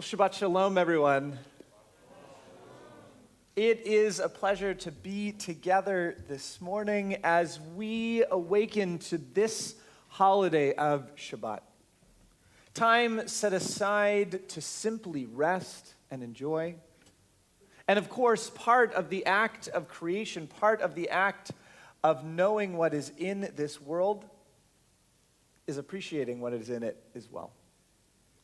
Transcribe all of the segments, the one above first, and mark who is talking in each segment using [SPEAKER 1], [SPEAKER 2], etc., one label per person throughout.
[SPEAKER 1] Well, Shabbat Shalom, everyone. It is a pleasure to be together this morning as we awaken to this holiday of Shabbat. Time set aside to simply rest and enjoy. And of course, part of the act of creation, part of the act of knowing what is in this world is appreciating what is in it as well.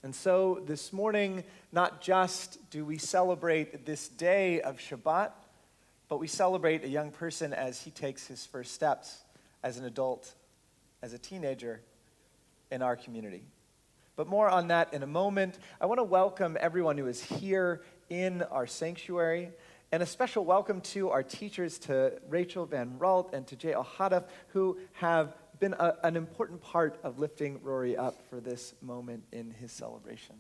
[SPEAKER 1] And so this morning, not just do we celebrate this day of Shabbat, but we celebrate a young person as he takes his first steps as an adult, as a teenager in our community. But more on that in a moment. I want to welcome everyone who is here in our sanctuary, and a special welcome to our teachers, to Rachel Van Ralt and to Jay Al-Hadaf, who have been an important part of lifting Rory up for this moment in his celebration.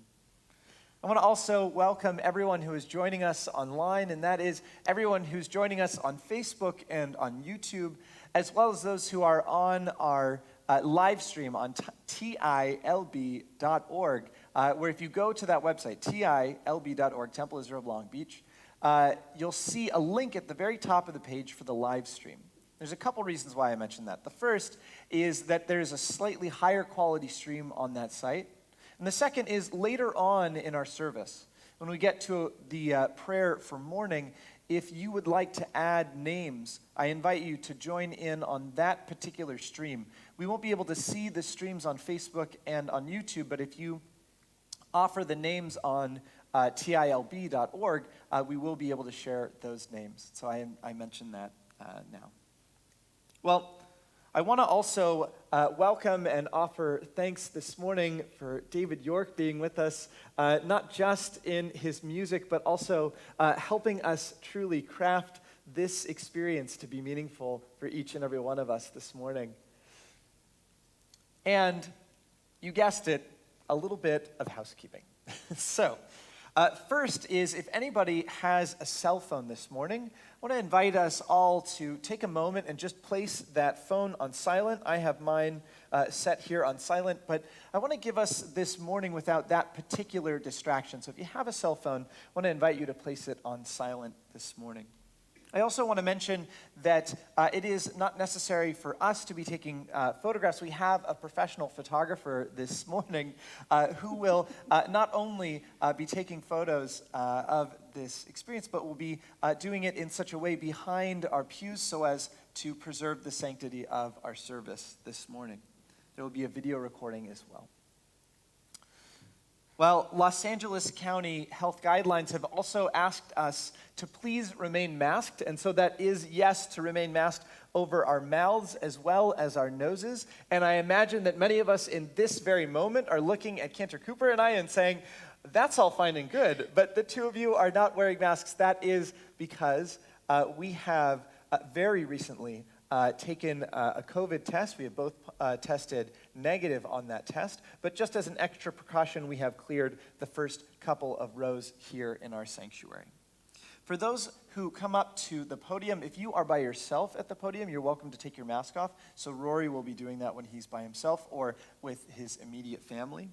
[SPEAKER 1] I want to also welcome everyone who is joining us online, and that is everyone who's joining us on Facebook and on YouTube, as well as those who are on our live stream on tilb.org, where if you go to that website, tilb.org, Temple Israel of Long Beach, you'll see a link at the very top of the page for the live stream. There's a couple reasons why I mentioned that. The first is that there's a slightly higher quality stream on that site. And the second is later on in our service, when we get to the prayer for morning, if you would like to add names, I invite you to join in on that particular stream. We won't be able to see the streams on Facebook and on YouTube, but if you offer the names on tilb.org, we will be able to share those names. So I mentioned that now. Well, I want to also welcome and offer thanks this morning for David York being with us, not just in his music, but also helping us truly craft this experience to be meaningful for each and every one of us this morning. And you guessed it, a little bit of housekeeping. So, first is if anybody has a cell phone this morning, I want to invite us all to take a moment and just place that phone on silent. I have mine set here on silent, but I want to give us this morning without that particular distraction. So if you have a cell phone, I want to invite you to place it on silent this morning. I also want to mention that it is not necessary for us to be taking photographs. We have a professional photographer this morning who will not only be taking photos of this experience, but will be doing it in such a way behind our pews so as to preserve the sanctity of our service this morning. There will be a video recording as well. Well, Los Angeles County health guidelines have also asked us to please remain masked, and so that is yes to remain masked over our mouths as well as our noses. And I imagine that many of us in this very moment are looking at Cantor Cooper and I and saying, that's all fine and good, but the two of you are not wearing masks. That is because we have very recently taken a COVID test. We have both tested negative on that test, but just as an extra precaution, we have cleared the first couple of rows here in our sanctuary. For those who come up to the podium, if you are by yourself at the podium, you're welcome to take your mask off. So Rory will be doing that when he's by himself or with his immediate family.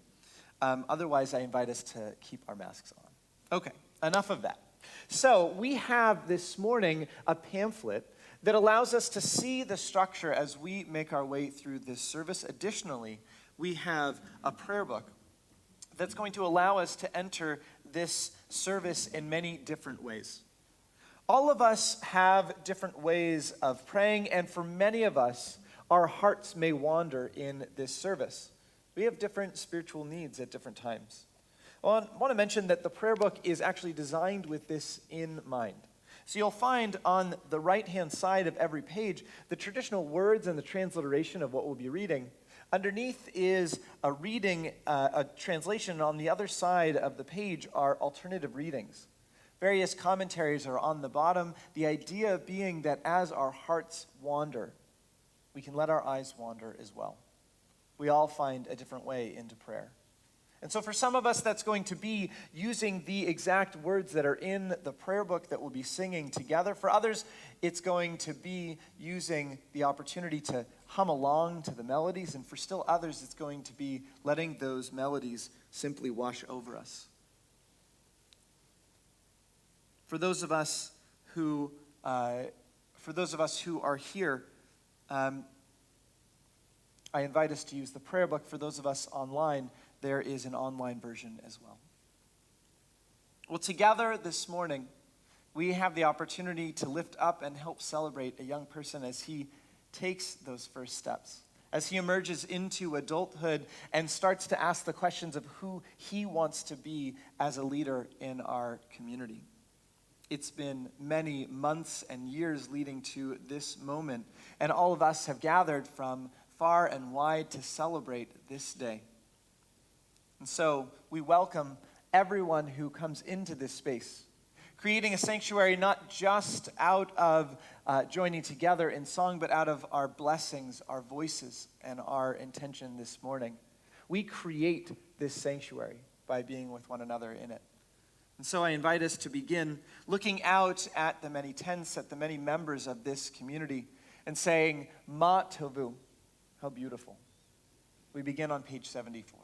[SPEAKER 1] Otherwise, I invite us to keep our masks on. Okay, enough of that. So we have this morning a pamphlet that allows us to see the structure as we make our way through this service. Additionally, we have a prayer book that's going to allow us to enter this service in many different ways. All of us have different ways of praying, and for many of us, our hearts may wander in this service. We have different spiritual needs at different times. Well, I want to mention that the prayer book is actually designed with this in mind. So you'll find on the right-hand side of every page the traditional words and the transliteration of what we'll be reading. Underneath is a reading, a translation. On the other side of the page are alternative readings. Various commentaries are on the bottom, the idea being that as our hearts wander, we can let our eyes wander as well. We all find a different way into prayer. And so for some of us, that's going to be using the exact words that are in the prayer book that we'll be singing together. For others, it's going to be using the opportunity to hum along to the melodies. And for still others, it's going to be letting those melodies simply wash over us. For those of us who are here, I invite us to use the prayer book. For those of us online, there is an online version as well. Well, together this morning, we have the opportunity to lift up and help celebrate a young person as he takes those first steps, as he emerges into adulthood and starts to ask the questions of who he wants to be as a leader in our community. It's been many months and years leading to this moment, and all of us have gathered from far and wide to celebrate this day. And so we welcome everyone who comes into this space, creating a sanctuary not just out of joining together in song, but out of our blessings, our voices, and our intention this morning. We create this sanctuary by being with one another in it. And so I invite us to begin looking out at the many tents, at the many members of this community, and saying, Ma Tovu, how beautiful. We begin on page 74.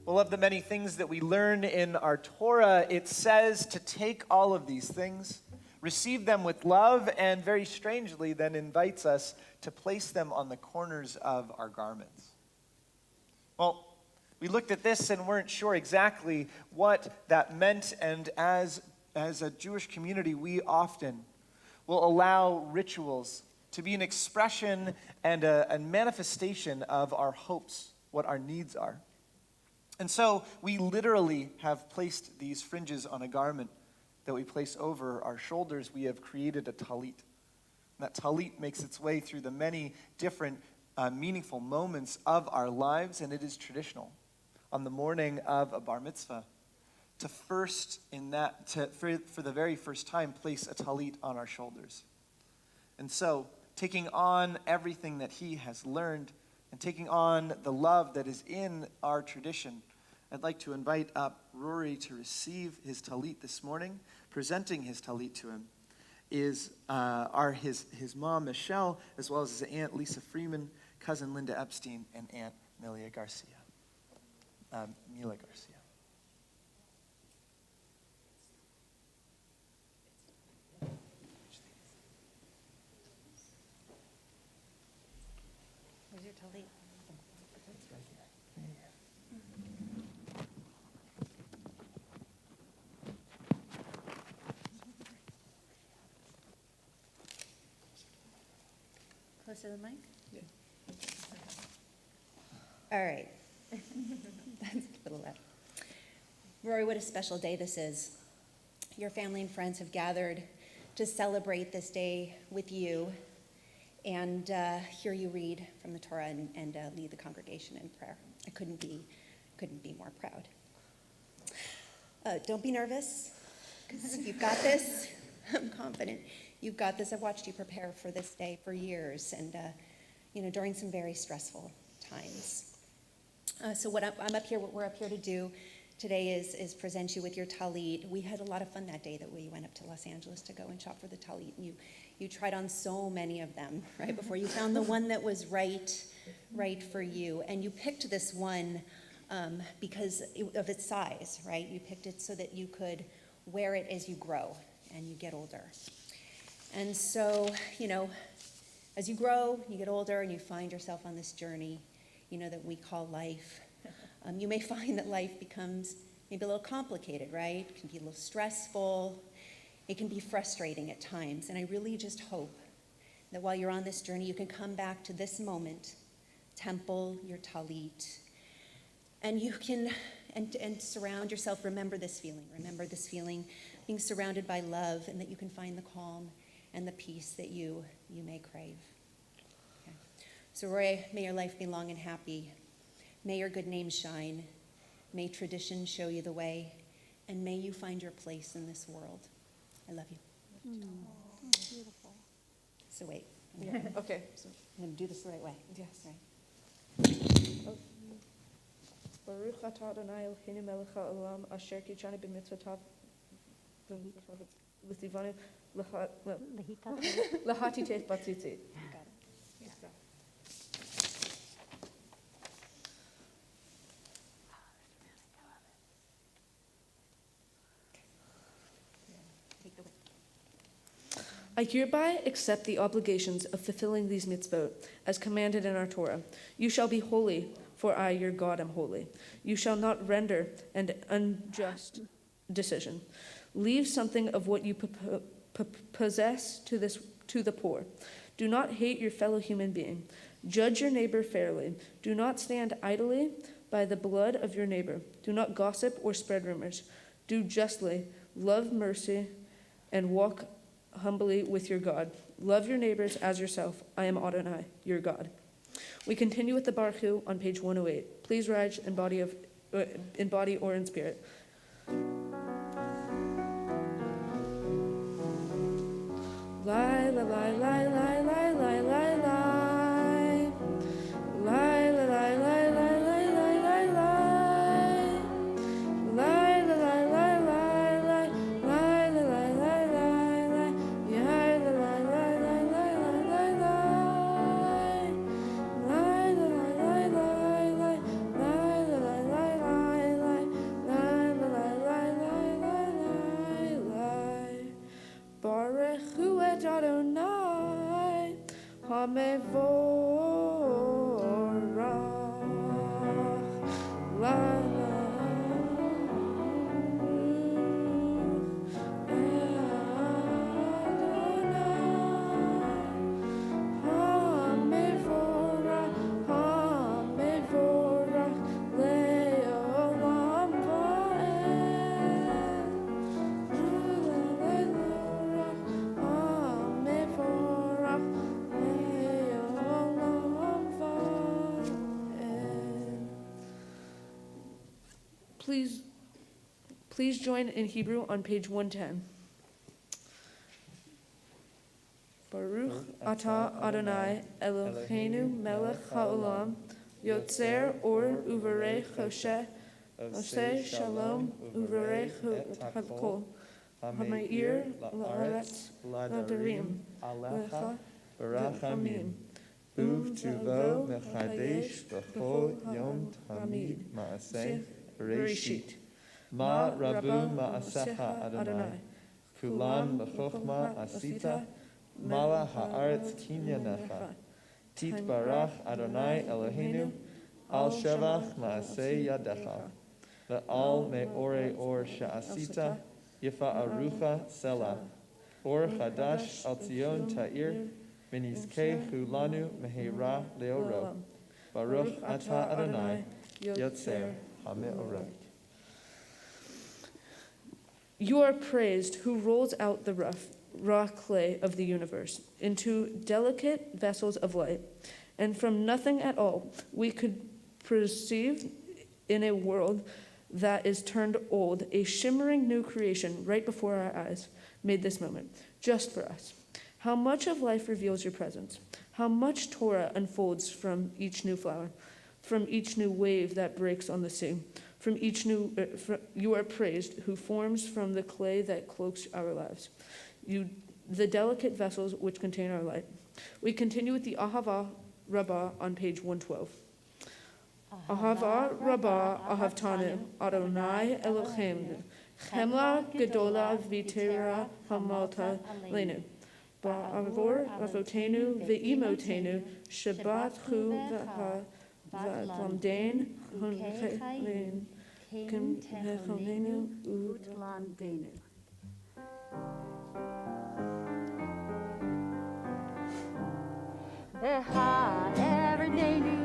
[SPEAKER 1] Well, of the many things that we learn in our Torah, it says to take all of these things, receive them with love, and very strangely then invites us to place them on the corners of our garments. Well, we looked at this and weren't sure exactly what that meant, and as a Jewish community, we often will allow rituals to be an expression and a manifestation of our hopes, what our needs are. And so we literally have placed these fringes on a garment that we place over our shoulders. We have created a talit. And that talit makes its way through the many different meaningful moments of our lives, and it is traditional on the morning of a bar mitzvah to for the very first time place a talit on our shoulders. And so taking on everything that he has learned and taking on the love that is in our tradition, I'd like to invite up Rory to receive his talit this morning. Presenting his talit to him are his mom, Michele, as well as his aunt, Lisa Freeman, cousin Linda Epstein, and aunt Mila Garcia.
[SPEAKER 2] Where's your talit?
[SPEAKER 1] It's right here.
[SPEAKER 2] close to the mic? Yeah. All right. That's a little loud. Rory, what a special day this is. Your family and friends have gathered to celebrate this day with you and hear you read from the Torah and lead the congregation in prayer. I couldn't be more proud. Don't be nervous, because you've got this. I'm confident you've got this. I've watched you prepare for this day for years, and during some very stressful times. So what we're up here to do today is present you with your talit. We had a lot of fun that day that we went up to Los Angeles to go and shop for the talit. And you tried on so many of them, right, before you found the one that was right for you. And you picked this one because of its size, right? You picked it so that you could wear it as you grow and you get older. And so, as you grow, you get older, and you find yourself on this journey, that we call life. You may find that life becomes maybe a little complicated, right? It can be a little stressful. It can be frustrating at times. And I really just hope that while you're on this journey, you can come back to this moment, temple, your talit, and you can and surround yourself. Remember this feeling, being surrounded by love, and that you can find the calm and the peace that you may crave. Okay. So Rory, may your life be long and happy. May your good name shine. May tradition show you the way. And may you find your place in this world. I love you.
[SPEAKER 3] Oh, beautiful.
[SPEAKER 2] So wait.
[SPEAKER 4] Yeah. Okay.
[SPEAKER 2] So I'm going to do this the right way.
[SPEAKER 4] Yes.
[SPEAKER 2] Right.
[SPEAKER 4] Baruch atah Adonai Eloheinu melech haolam asher kitshanu b'mitzvotav v'tzivanu lahatitet batzitzit.
[SPEAKER 2] Got it. Take the whip.
[SPEAKER 4] I hereby accept the obligations of fulfilling these mitzvot as commanded in our Torah. You shall be holy, for I, your God, am holy. You shall not render an unjust decision. Leave something of what you possess to the poor. Do not hate your fellow human being. Judge your neighbor fairly. Do not stand idly by the blood of your neighbor. Do not gossip or spread rumors. Do justly, love mercy, and walk humbly with your God. Love your neighbors as yourself. I am Adonai, your God. We continue with the Baruch Hu on page 108. Please rise in body or in spirit. Lie, lie, lie, lie, lie, lie, lie, lie, lie. Lie, lie, lie, lie, lie, lie, lie, lie, lie. Lie, lie, lie, lie, lie, lie. Lie, lie, lie, lie, lie, lie. Yeah, lie, lie, lie, lie, lie, lie, lie. Lie, lie, lie, lie, lie, lie. Lie, lie, lie, lie, lie, lie. Lie, lie, lie, lie, lie, lie, lie. Baruch Hu et Adonai HaMevorach le'olam va'ed. Please join in Hebrew on page 110. Baruch atah Adonai Eloheinu melech haolam yotzer or uvarech Hosheh Oseh shalom uvarech hakol hameir la'aretz ladarim lecha
[SPEAKER 5] Barachamim. Uv tuvo mechadesh b'chol yom tamid ma'aseh bereshit. Ma rabu ma'asecha Adonai. Kulan b'chochma asita. Mala ha'aretz kinyanecha. Titbarach Adonai Eloheinu. Al shevach ma'aseh yadecha. Ve'al me'orei or she'asita. Yifa arucha selah. Or chadash al Tzion ta'ir. ונזכהו לנו מהרה לאורו. ברוך אתה אדוני, יוצר המאורות.
[SPEAKER 4] You are praised who rolls out the raw clay of the universe into delicate vessels of light. And from nothing at all, we could perceive in a world that is turned old, a shimmering new creation right before our eyes, made this moment, just for us. How much of life reveals your presence? How much Torah unfolds from each new flower, from each new wave that breaks on the sea, from each new, you are praised, who forms from the clay that cloaks our lives, the delicate vessels which contain our light. We continue with the Ahava Rabbah on page 112. Ahava Rabbah Ahavtanu Adonai Eloheinu Chemla Gedola Vitera Hamalta Lenu Ba'avor Avotenu Ve'imotenu Shabbat Hu V'Lamdain Hunchein Kimtechonenu Utlandenu.
[SPEAKER 3] Beha Eredenu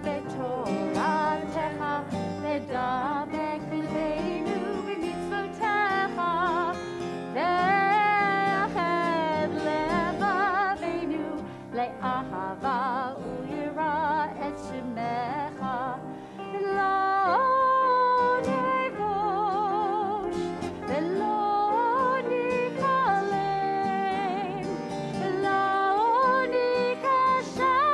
[SPEAKER 3] Betorah Techa Bedabek Leinu B'mitzvotecha Ve'ached Levaveinu Le'ahava U'yira Et Shemecha Lo Nevosh Ve'lo Nikalem Ve'lo Nikashel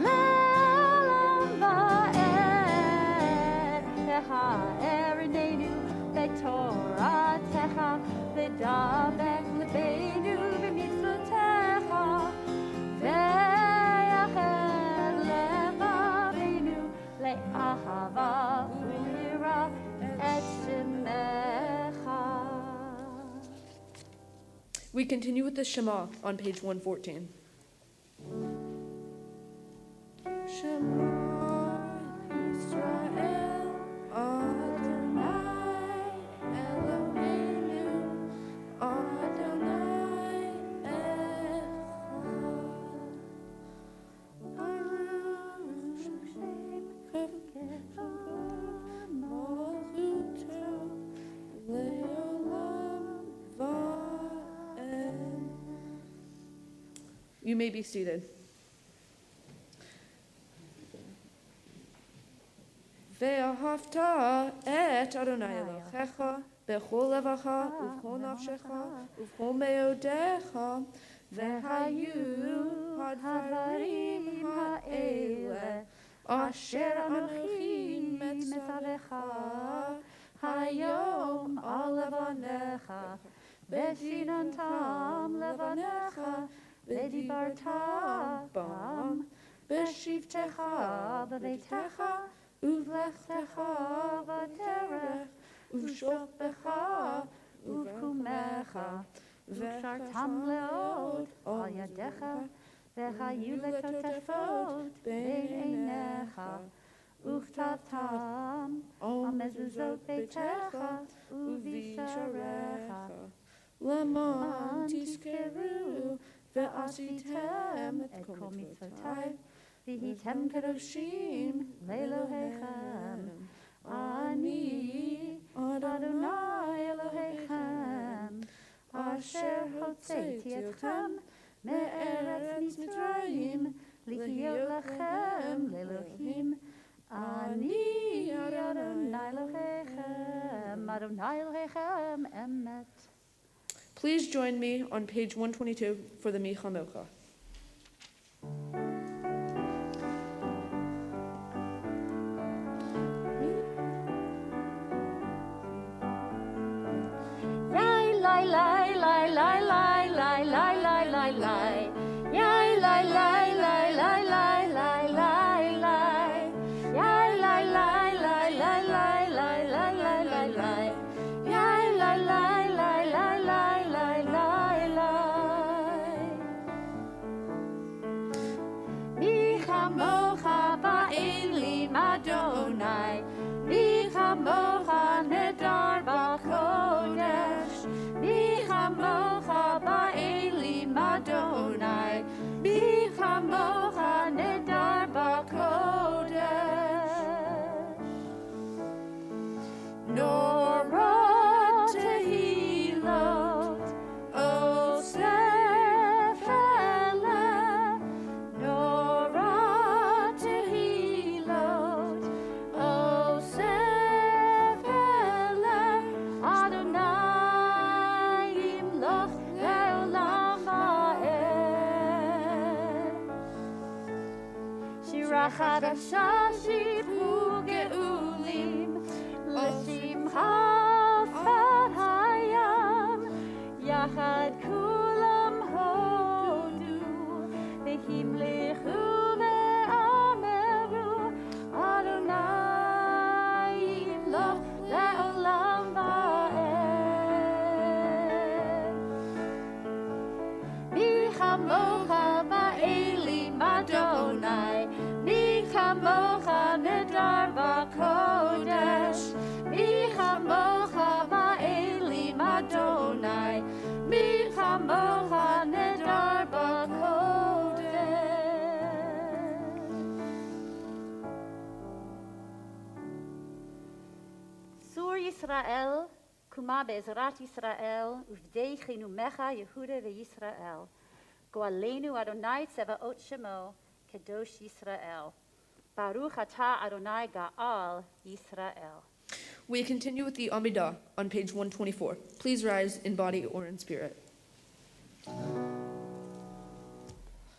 [SPEAKER 3] Le'olam Va'ed Techa Erinenu Betorah Techa V'dabek Lebeinu B'mitzvotecha Ve'ached Levaveinu Le'ahava U'yira Et Shemecha.
[SPEAKER 4] We continue with the Shema on page 114. Shema Yisrael Adonai Eloheinu Adonai Echad Baruch Shem Kevod Malchuto Leolam Va'ed. You may be seated. ואהבת את אדוני אלוהיך בכל לבבך ובכל נפשך ובכל מאודיך, והיו הדברים האלה אשר אנוכי מצווך היום על לבניך, ושיננתם לבניך ודיברת בם בשבתך בביתך ובלכתך בדרך ובשוכבך ובקומך, ושרתם לעוד על ידיך, והיו לטוטפות בין עיניך, וכתבתם על מזוזות ביתך ובשעריך, למען תזכרו ועשיתם את כל מצוותיי, והייתם קדושים לאלוהיכם. אני אדוני אלוהיכם, אשר הוצאתי אתכם מארץ מצרים, להיות לכם לאלוהים. אני אדוני אלוהיכם, אדוני אלוהיכם אמת. Please join me on page 122 for the Mi Chamocha.
[SPEAKER 3] Elim Adonai, Bichamocha Nedar Bakodesh. Nora Tehilot, O Sefele, Nora Tehilot, O Sefele, Adonai Imloch Leolam Va'ed. Shira Chadasha Shivhu Geulim, L'Simcha Ufat Hayam, Yachad Kulam Hodu, V'himlechu ve'ameru, Adonai Imloch Le'olam Va'ed. Bichamocha ba'elim Adonai, Bichamocha nedar ba'kodesh, Bichamocha ba'elim Adonai, Bichamocha nedar ba'kodesh. Sur Yisrael, Kuma be'ezrat Yisrael, Uvdei chinumecha Yehuda ve'Yisrael. Goalenu Adonai Tzevaot Shemo, Kedosh Yisrael. Baruch atah Adonai Ga'al Yisrael.
[SPEAKER 4] We continue with the Amidah on page 124. Please rise in body or in spirit.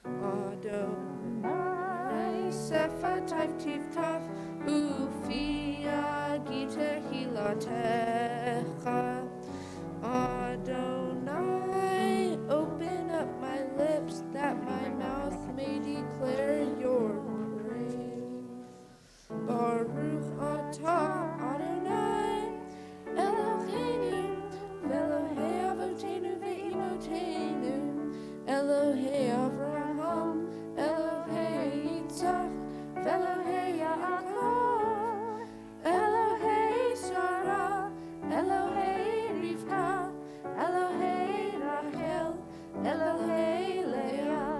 [SPEAKER 4] Adonai Sefer Tivtaf Ufia Giter Hilatecha. Adonai, open up my lips that my mouth may declare your praise. Baruch atah Adonai Eloheinu Elohei Avotenu ve'imotenu Elohei Avraham Elohei Yitzchak Elohei Yaakov Elohei Sarah Elohei Rivka Elohei Rachel Elohei Leah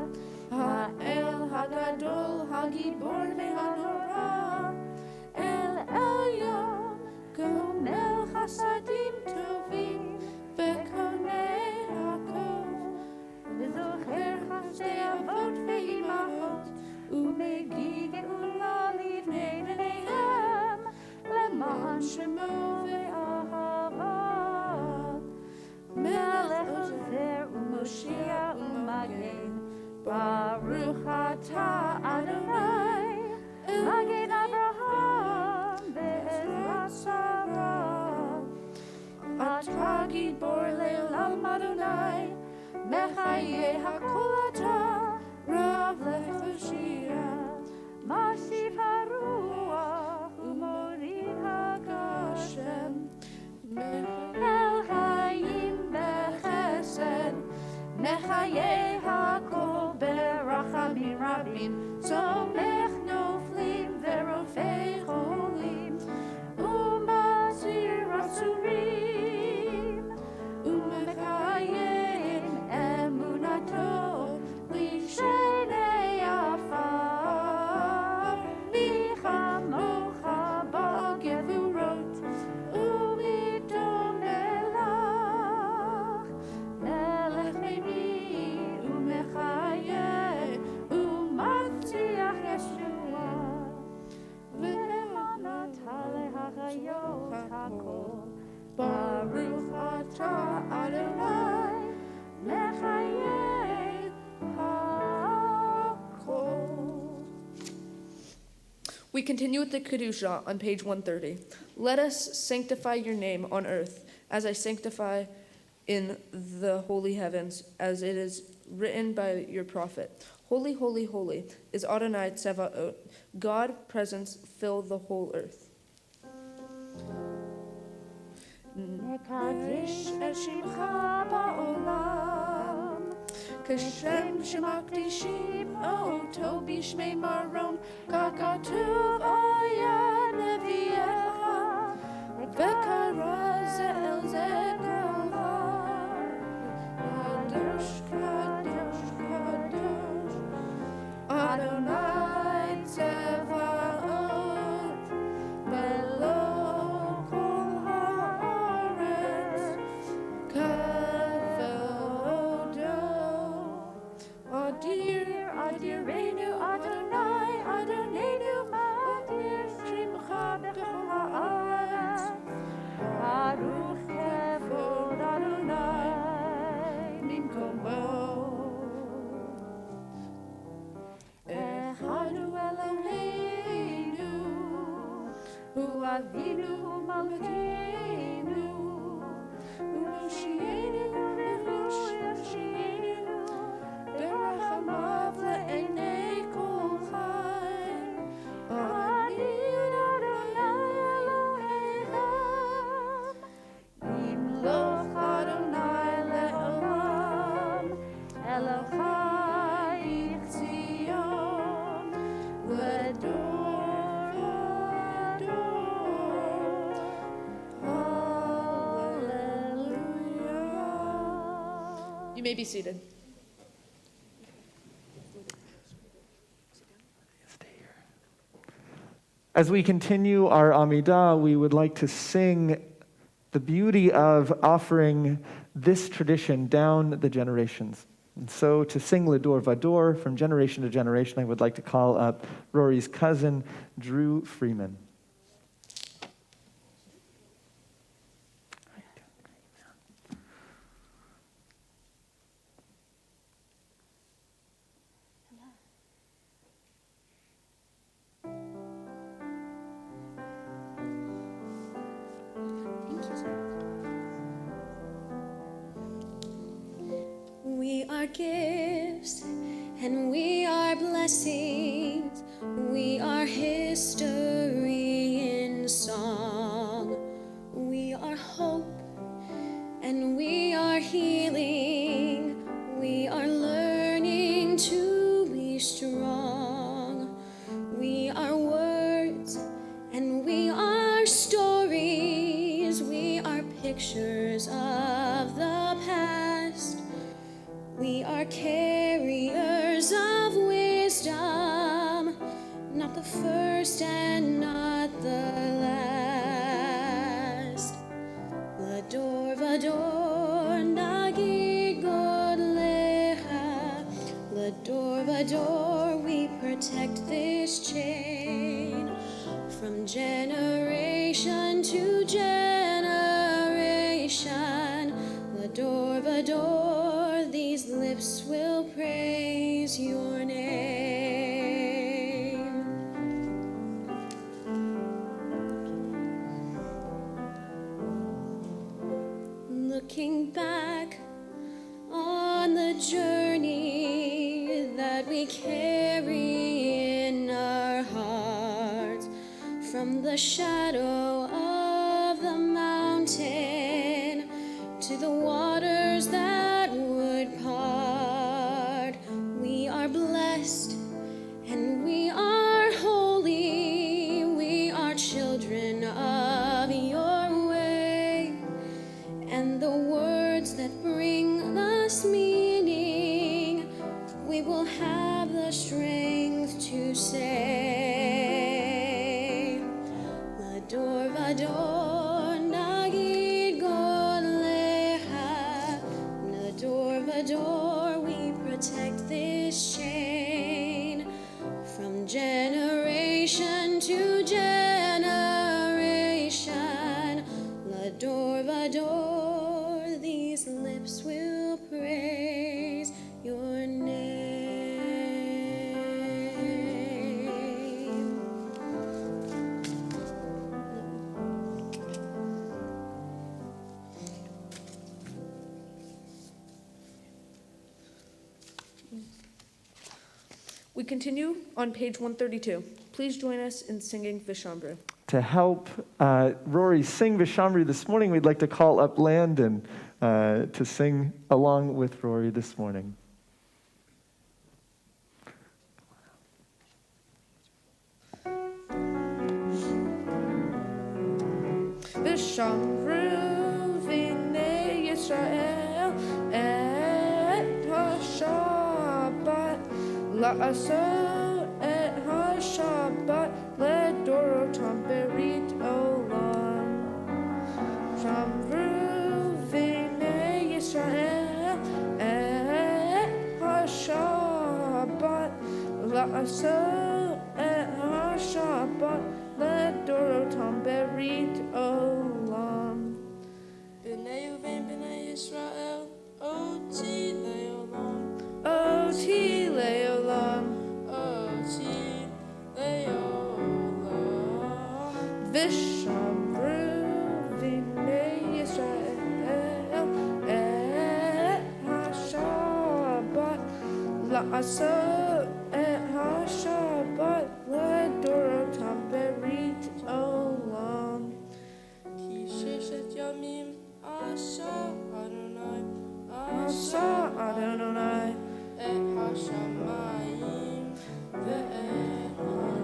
[SPEAKER 4] Ha'el Hagadol Hagibor ve'hanora El Elyon Gomel Chasadim Tovim Ve'konei Hakov V'zocher Chasdei Avot ve'imahot U'megi ge'ula livnei v'neihem Leman Shemo ve'ahava Melech Ozer u'Moshiach u'Magen Baruch atah Adonai Magen Abraham be'ezrat Sarah Atah Gibor le'olam Adonai Mechaye hakol atah Rav lechoshia Masiv haruach u'morid hagashem El Chaim bechesed Mechaye hakol berachamim rabim Somech noflim verofei cholim Umazir asurim Umekayim emunato Lishenei afar Michamocha ba'gevurot Umidom melach Melech meiri umechaye Umatziach Yeshua Ve'emanat ha'lehachayot hakol Baruch atah Adonai Mechaye hakol. We continue with the Kedusha on page 130. Let us sanctify your name on earth, as I sanctify in the holy heavens, as it is written by your prophet. Holy, holy, holy is Adonai Tzevaot. God's presence fill the whole earth.
[SPEAKER 3] Mekadesh et shimcha ba'olam Kashem shemakdishim oto bishmei maron Kakatuv oya neviecha Vekara ze'el ze'el Kadosh kadosh ממקומו. אחד הוא אלוהינו, הוא אבינו ומלכנו, הוא מושיענו והוא יפשענו, ברחמיו לעיני כל חי. אני אדוני אלוהיכם, ימלוך אדוני לעולם, אלוהיך ציון, לדור ודור. Hallelujah.
[SPEAKER 4] You may be seated.
[SPEAKER 1] As we continue our Amidah, we would like to sing the beauty of offering this tradition down the generations. And so to sing Lador Vador from generation to generation, I would like to call up Rory's cousin, Drew Freeman.
[SPEAKER 2] We are gifts and we are blessings. We are history in song. We are hope and we are healing. We are learning to be strong. We are words and we are stories. We are pictures of the past. We are carriers of wisdom, not the first and not the last. Lador vador nagid god lecha. Lador vador, we protect this chain from generation to generation. Lador vador, these lips will praise your name. Looking back on the journey that we carry in our hearts, from the shadow of the mountain to the waters that would part. We are blessed and we are holy. We are children of your way, and the words that bring us meaning, we will have the strength to say. Lador vador nagid god lecha. Lador vador, we protect this chain from generation to generation. Lador vador, these lips will praise your name.
[SPEAKER 4] We continue on page 132. Please join us in singing Vishamru.
[SPEAKER 1] To help Rory sing Vishamru this morning, we'd like to call up Landon to sing along with Rory this morning.
[SPEAKER 3] Vishamru v'nei Yisrael et ha-Shabbat la'aseh et ha-Shabbat ledorotam berit olam. Vishamru v'nei Yisrael et ha-Shabbat la'aseh et ha-Shabbat ledorotam berit olam.
[SPEAKER 6] B'nai uvein b'nai Yisrael, oti
[SPEAKER 3] לעשות את השבת לדורותם ברית עולם.
[SPEAKER 6] כי ששת ימים עשה אדוני
[SPEAKER 3] עשה אדוני
[SPEAKER 6] את השמיים ואת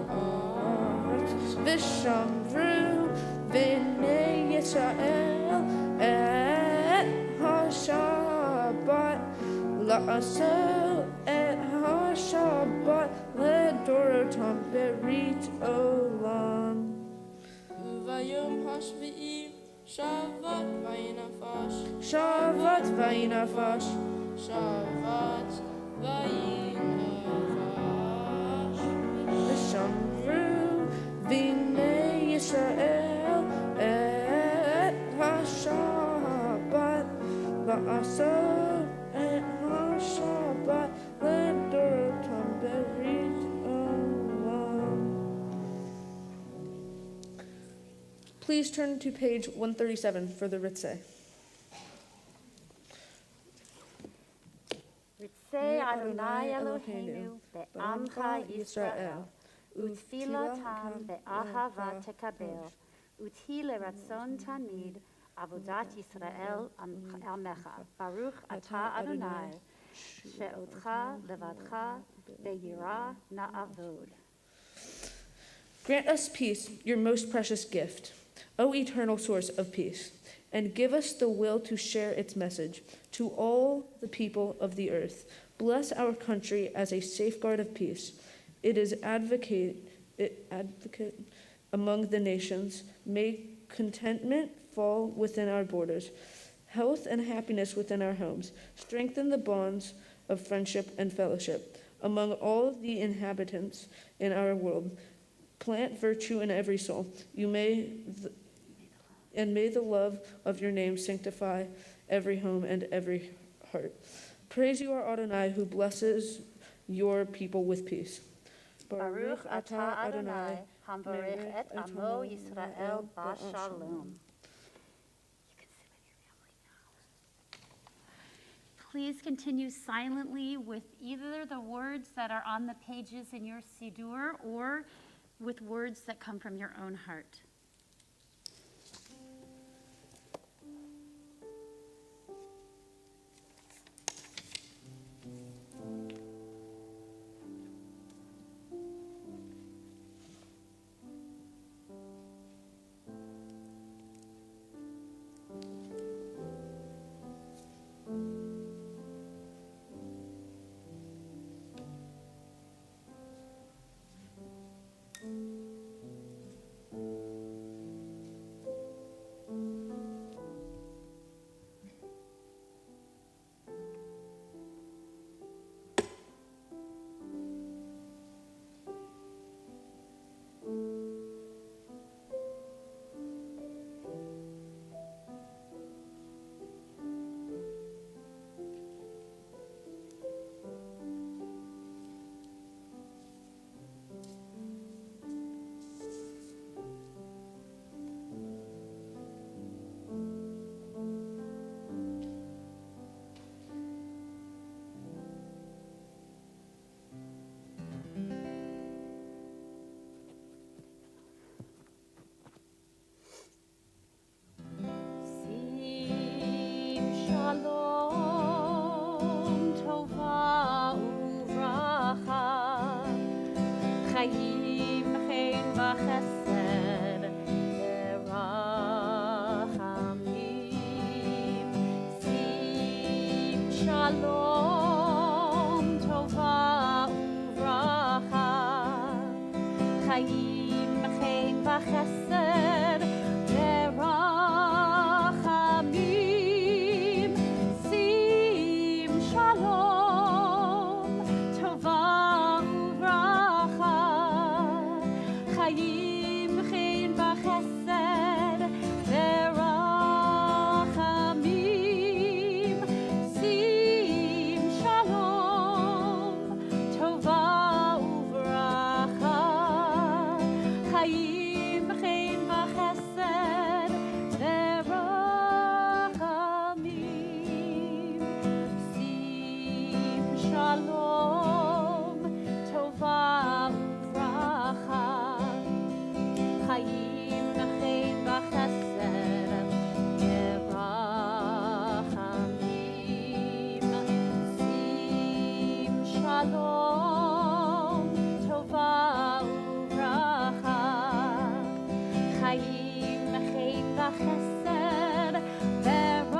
[SPEAKER 6] הארץ.
[SPEAKER 3] ושמרו בני ישראל את השבת לעשות את השבת לדורותם ברית עולם.
[SPEAKER 6] וביום השביעי שבת וינפש,
[SPEAKER 3] שבת וינפש
[SPEAKER 6] שבת וינפש.
[SPEAKER 3] ושמרו בני ישראל את השבת לעשות את השבת לדורותם ברית עולם.
[SPEAKER 4] Please turn to page 137 for the Ritzeh.
[SPEAKER 7] Ritzei Adonai Eloheinu be'amcha Yisrael, utfilatam be'ahava tekabel, uti leratzon tamid avodat Yisrael amecha. Baruch ata Adonai, she'otcha levadcha be'yira na'avod.
[SPEAKER 4] Grant us peace, your most precious gift, O eternal source of peace, and give us the will to share its message to all the people of the earth. Bless our country as a safeguard of peace. It is advocate among the nations. May contentment fall within our borders, health and happiness within our homes. Strengthen the bonds of friendship and fellowship among all the inhabitants in our world. Plant virtue in every soul. May the love of your name sanctify every home and every heart. Praise you, our Adonai, who blesses your people with peace.
[SPEAKER 7] Baruch ata Adonai, hamvarich et amo Yisrael b'shalom. Please continue silently with either the words that are on the pages in your Siddur or with words that come from your own heart. Chaim, Shalom, Tova Uvracha, Chaim, Chen V'Chesed, Verachamim,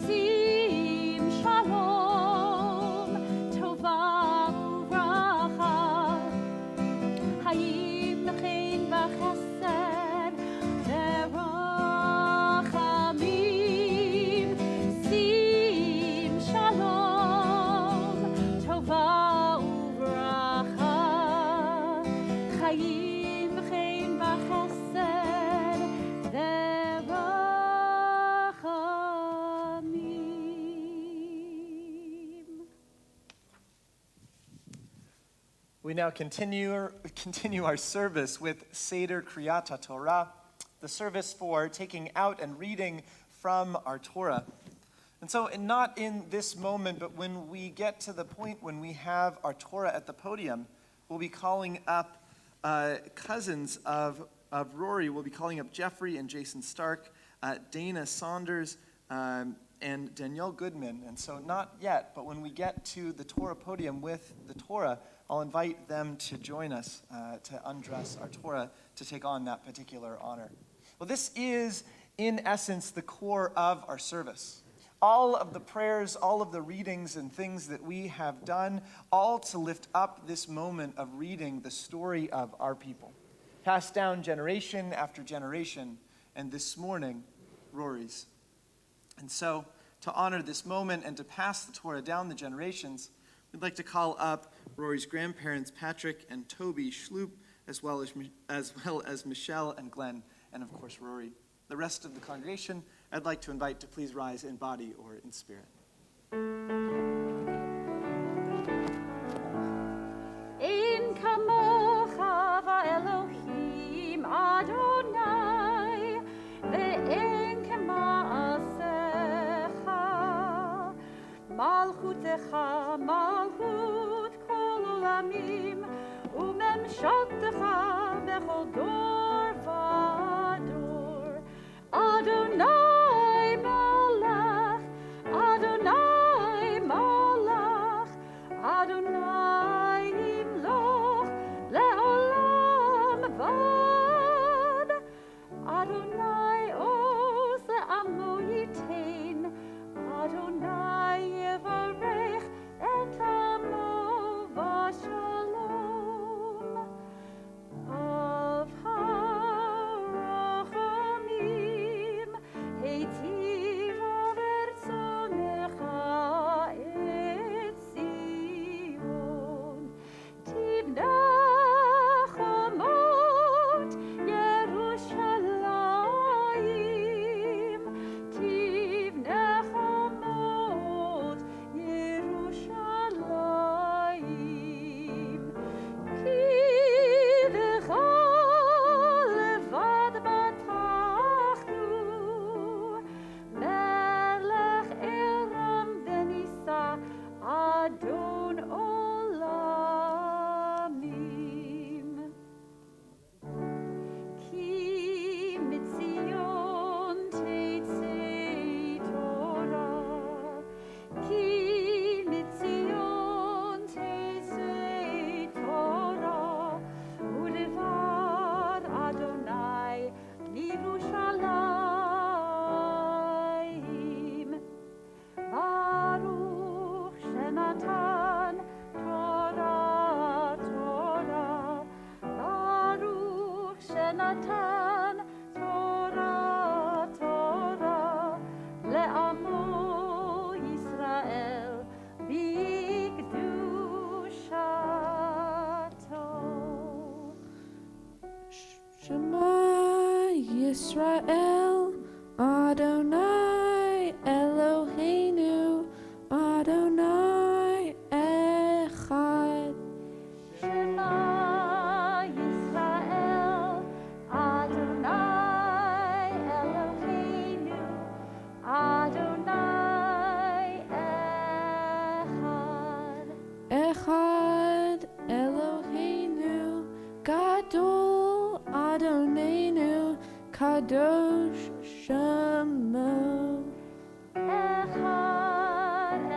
[SPEAKER 7] Sim Shalom, Tova Uvracha, Chaim, Chen V'Chesed, Verachamim, Sim Shalom, Tova Uvracha, Chaim, Chen V'Chesed, Verachamim.
[SPEAKER 1] We now continue our service with Seder Kriyat Torah, the service for taking out and reading from our Torah. And so, not in this moment, but when we get to the point when we have our Torah at the podium, we'll be calling up cousins of Rory. We'll be calling up Jeffrey and Jason Stark, Dana Saunders, and Danielle Goodman. And so, not yet, but when we get to the Torah podium with the Torah, I'll invite them to join us to undress our Torah to take on that particular honor. Well, this is, in essence, the core of our service. All of the prayers, all of the readings and things that we have done, all to lift up this moment of reading the story of our people, passed down generation after generation, and this morning, Rory's. And so, to honor this moment and to pass the Torah down the generations, we'd like to call up Rory's grandparents, Patrick and Toby Schloop, as well as Michele and Glenn, and of course, Rory. The rest of the congregation, I'd like to invite to please rise in body or in spirit.
[SPEAKER 7] Ein kamocha va'Elohim Adonai, ve'en kema'asecha, malchutecha malchut kol olamim, umemshaltecha bechol dor v'dor. Adonai Malach, Adonai Malach, Adonai Imloch le'olam vad. Adonai oz le'amo yitain, Adonai yevarech et amo v'shalom. Av harachamim heitiv over tzonecha et Zion. Tivnach amot Yerushalayim, tivnach amot Yerushalayim. Ki v'cha levad batachnu, melech Elam v'nisa Adon olamim. Ki mitzion teitzei Torah, Ki mitzion teitzei Torah, ulevad Adonai Yerushalayim. Baruch shenatan Torah, Torah, Baruch shenatan Torah, Torah, le'amo Yisrael b'kedushato.
[SPEAKER 3] Shema Yisrael, Adonai Eloheinu, Adonai Echad.
[SPEAKER 7] Shema Yisrael, Adonai Eloheinu, Adonai Echad.
[SPEAKER 3] Echad Eloheinu, Gadol Adonenu, Kadosh Shemo.
[SPEAKER 7] Echad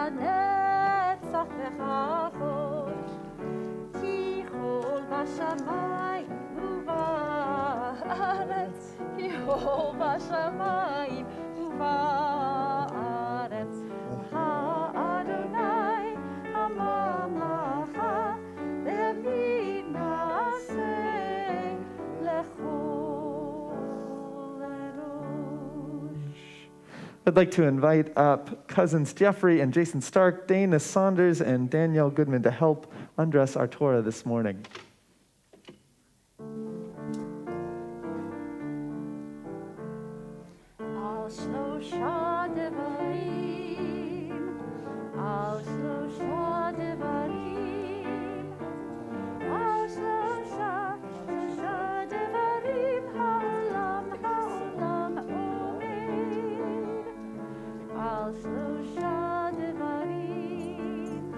[SPEAKER 3] לנצח וכבוד, כי כל בשמיים ובארץ, כי כל בשמיים ובארץ, האדוני הממלכה, למי נעשה לכל אנוש.
[SPEAKER 1] I'd like to invite up cousins Jeffrey and Jason Stark, Dana Saunders, and Danielle Goodman to help undress our Torah this morning.
[SPEAKER 3] על שלושה דברים, על שלושה דברים, על שלושה דברים, העולם עומד. על שלושה דברים,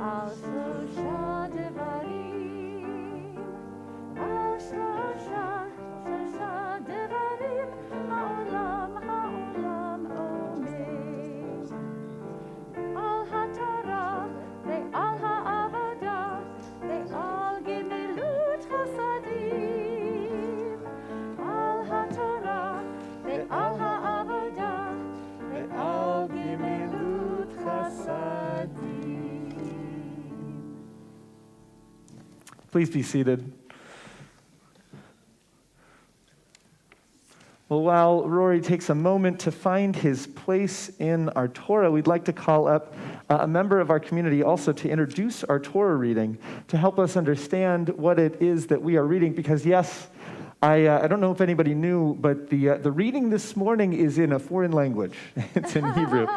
[SPEAKER 3] על שלושה דברים, על שלושה דברים, העולם עומד. על התורה ועל העבודה ועל גמילות חסדים. על התורה ועל העבודה ועל גמילות חסדים.
[SPEAKER 1] Please be seated. Well, while Rory takes a moment to find his place in our Torah, we'd like to call up a member of our community also to introduce our Torah reading, to help us understand what it is that we are reading. Because yes, I don't know if anybody knew, but the reading this morning is in a foreign language. It's in Hebrew.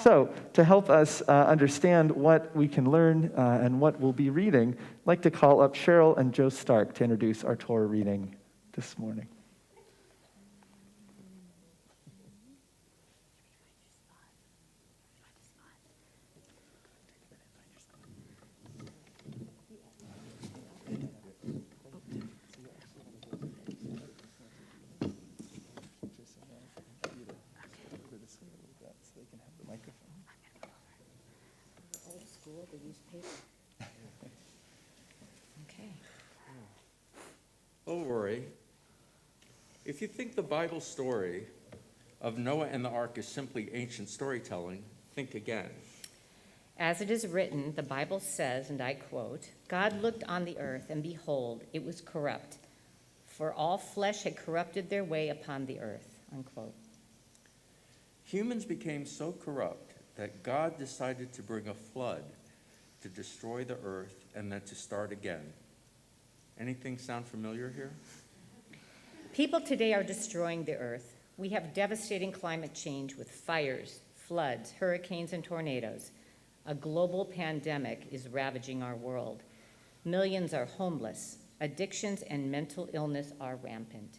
[SPEAKER 1] So to help us understand what we can learn and what we'll be reading, I'd like to call up Cheryl and Joe Stark to introduce our Torah reading this morning.
[SPEAKER 2] Okay.
[SPEAKER 8] Oh, Rory, if you think the Bible story of Noah and the ark is simply ancient storytelling, think again.
[SPEAKER 9] As it is written, the Bible says, and I quote, God looked on the earth, and behold, it was corrupt, for all flesh had corrupted their way upon the earth, unquote.
[SPEAKER 8] Humans became so corrupt that God decided to bring a flood to destroy the earth and then to start again. Anything sound familiar here?
[SPEAKER 9] People today are destroying the earth. We have devastating climate change with fires, floods, hurricanes, and tornadoes. A global pandemic is ravaging our world. Millions are homeless. Addictions and mental illness are rampant.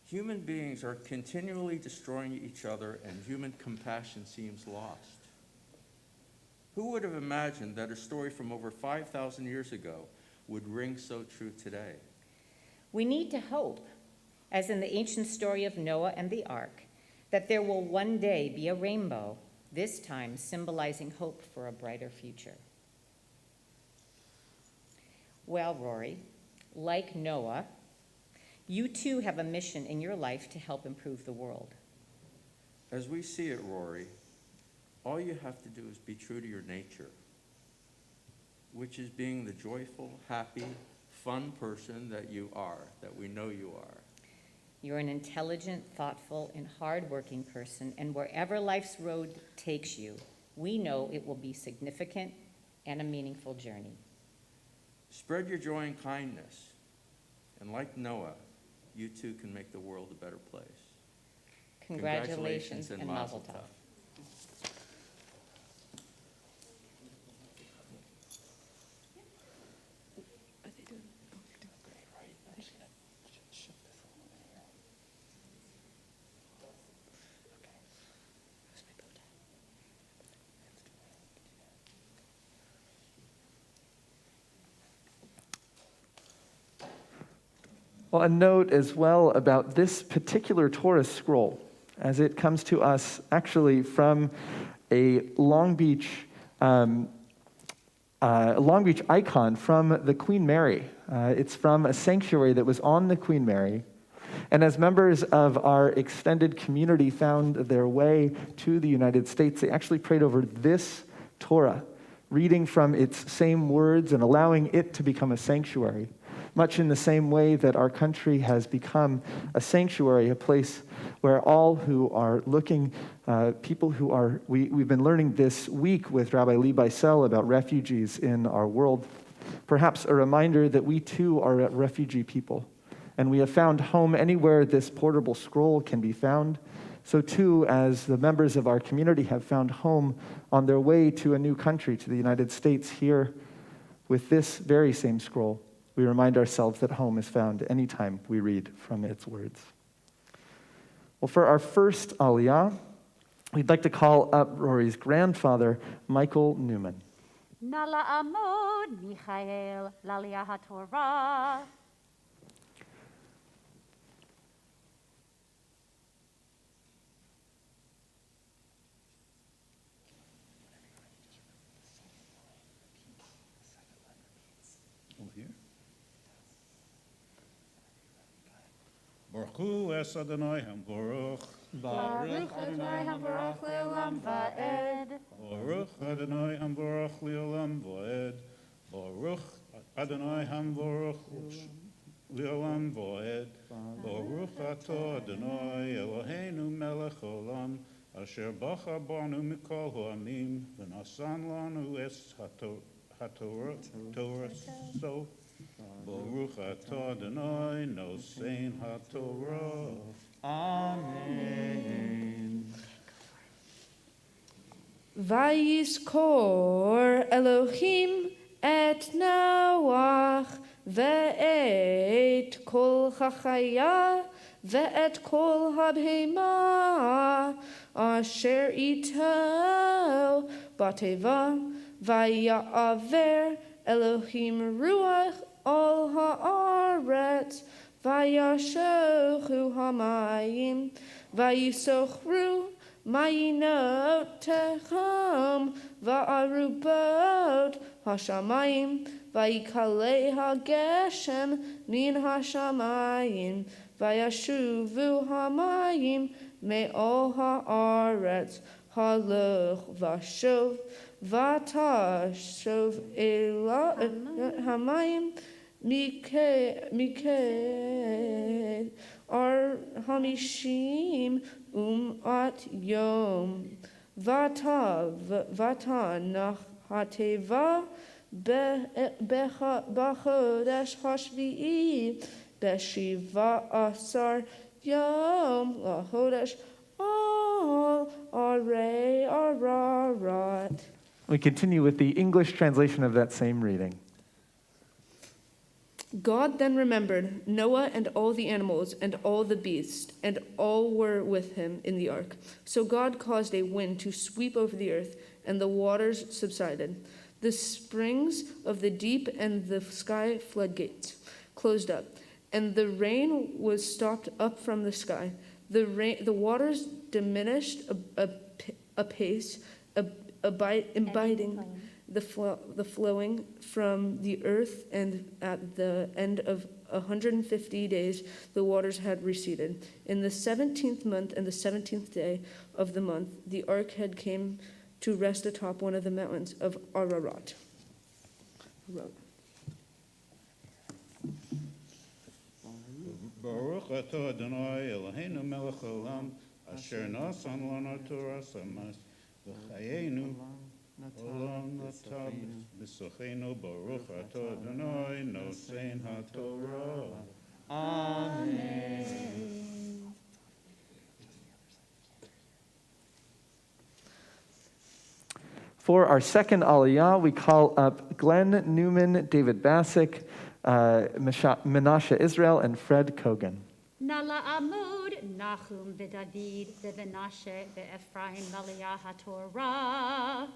[SPEAKER 8] Human beings are continually destroying each other, and human compassion seems lost. Who would have imagined that a story from over 5,000 years ago would ring so true today?
[SPEAKER 9] We need to hope, as in the ancient story of Noah and the ark, that there will one day be a rainbow, this time symbolizing hope for a brighter future. Well, Rory, like Noah, you too have a mission in your life to help improve the world.
[SPEAKER 8] As we see it, Rory, all you have to do is be true to your nature, which is being the joyful, happy, fun person that you are, that we know you are.
[SPEAKER 9] You're an intelligent, thoughtful, and hardworking person, and wherever life's road takes you, we know it will be significant and a meaningful journey.
[SPEAKER 8] Spread your joy and kindness, and like Noah, you too can make the world a better place.
[SPEAKER 9] Congratulations and mazel tov.
[SPEAKER 1] Well, a note as well about this particular Torah scroll, as it comes to us actually from
[SPEAKER 5] a Long Beach icon from the Queen Mary. It's from a sanctuary that was on the Queen Mary. And as members of our extended community found their way to the United States, they actually prayed over this Torah, reading from its same words and allowing it to become a sanctuary, much in the same way that our country has become a sanctuary, a place where all who are looking, people who are, we've been learning this week with Rabbi Lee Beisel about refugees in our world, perhaps a reminder that we too are a refugee people. And we have found home anywhere this portable scroll can be found. So too, as the members of our community have found home on their way to a new country, to the United States, here with this very same scroll, we remind ourselves that home is found anytime we read from its words. Well, for our first Aliyah, we'd like to call up Rory's grandfather, Michael Newman.
[SPEAKER 7] Nala Amod Michele Lalia HaTorah.
[SPEAKER 10] Baruch Hu es Adonai HaMevorach.
[SPEAKER 7] Baruch Adonai HaMevorach Le'olam Va'ed.
[SPEAKER 10] Baruch Adonai HaMevorach Le'olam Va'ed. Baruch Adonai HaMevorach Le'olam Va'ed. Baruch Atah Adonai Eloheinu Melech Olam, Asher bacha banu mikol ha'amim, v'nasan lanu es HaTorah so. Baruch atah Adonai nosein HaTorah.
[SPEAKER 5] Amen.
[SPEAKER 4] Vayiskor Elohim et Noach ve'et kol hachaya ve'et kol habhema asher ito bateva vaya'aver Elohim ruach al haaretz vayashochu hamayim vayisochru mayinot techam va'arubot hashamayim vayikale hageshem min hashamayim vayashuvu hamayim me'ol haaretz haloch vashov vatashov ela hamayim miked ar hamishim at yom vata nach hateva b'chodesh hashvi'i b'shiva asar yom lachodesh al arei ararat.
[SPEAKER 5] We continue with the English translation of that same reading.
[SPEAKER 4] God then remembered Noah and all the animals and all the beasts, and all were with him in the ark. So God caused a wind to sweep over the earth, and the waters subsided. The springs of the deep and the sky floodgates closed up, and the rain was stopped up from the sky. The waters diminished apace, imbibing the flowing from the earth, and at the end of 150 days the waters had receded. In the 17th month and the 17th day of the month, the ark had came to rest atop one of the mountains of Ararat.
[SPEAKER 10] Baruch atah Adonai Eloheinu melech haolam, asher nasan lanu Torah samas, v'chayenu olam nata b'sochenu. Baruch atah Adonai nosein HaTorah.
[SPEAKER 5] Amen. For our second Aliyah, we call up Glenn Newman, David Bassick, Menashe Israel, and Fred Kogan.
[SPEAKER 7] Nala Amud Nachum v'David v'Menashe v'Ephraim Lalia HaTorah.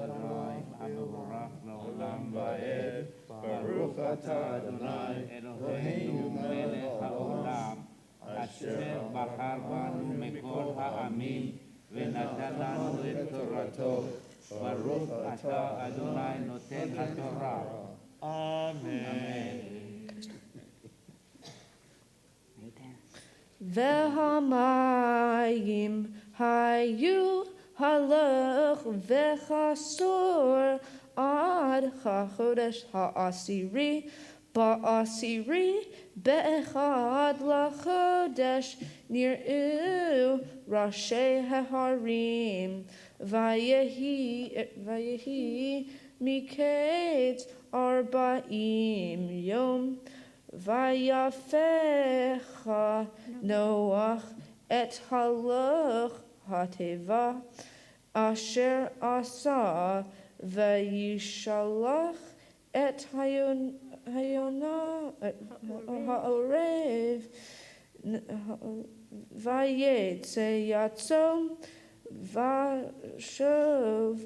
[SPEAKER 7] Adonai Hambarach Le'olam Va'ed.
[SPEAKER 10] Baruch atah Adonai Eloheinu melech haolam, asher בחר בנו מכל העמים ונתן לנו את תורתו. ברוך אתה אדוני נותן התורה. אמן.
[SPEAKER 4] והמים היו הלך וחסור עד החודש העשירי, בעשירי באחד לחודש נראו ראשי ההרים, ויהי מקץ 40 יום. ויפך נוח את הלך הטבע אשר עשה, וישלח את העורב, ויצא יצאו, ושוב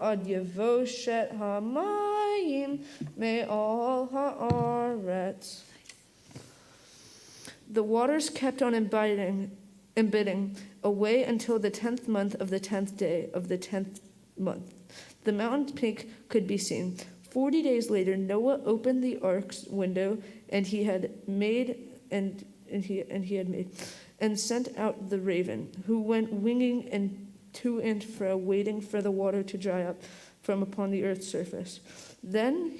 [SPEAKER 4] עד יבושת המים מעל הארץ. The waters kept on embidding away until the 10th month of the 10th day of the 10th month. The mountain peak could be seen. 40 days later, Noah opened the ark's window, and he had made and sent out the raven, who went winging and to and fro, waiting for the water to dry up from upon the earth's surface. Then,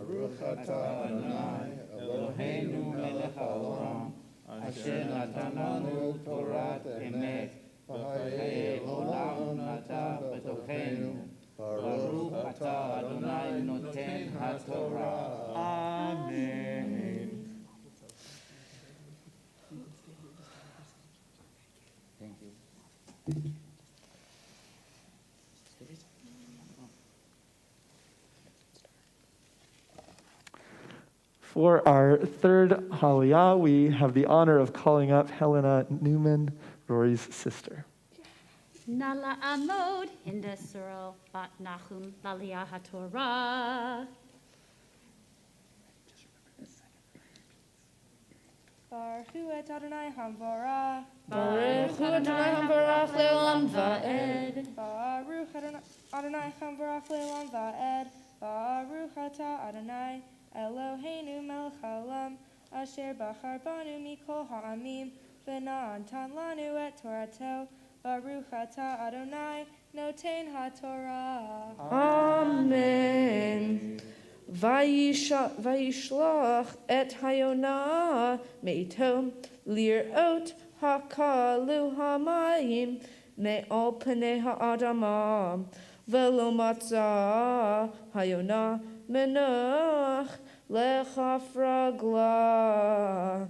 [SPEAKER 10] Baruch atah Adonai Eloheinu melech haolam, asher natan lanu torat emet, v'chayei olam nata b'tochenu. Baruch atah Adonai noten haTorah. Amen. Thank you.
[SPEAKER 5] For our third Aliyah, we have the honor of calling up Helena Newman, Rory's sister.
[SPEAKER 7] Nala Amod Hinda Surah Bat Nachum Laliyah HaTorah.
[SPEAKER 6] Baruch hu et Adonai Hamvarach.
[SPEAKER 4] Baruch hu Adonai Hamvarach le'olam va'ed.
[SPEAKER 6] Baruch Adonai Hamvarach le'olam va'ed. Baruch atah Adonai Eloheinu melech haolam, asher bachar banu mikol ha'amim, v'natan lanu et torato. Baruch atah Adonai noten haTorah.
[SPEAKER 4] Amen. Vayishlach et hayonah meito lirot hakalu hamayim me'al panei ha'adamah velo matzah hayonah menach lechafragla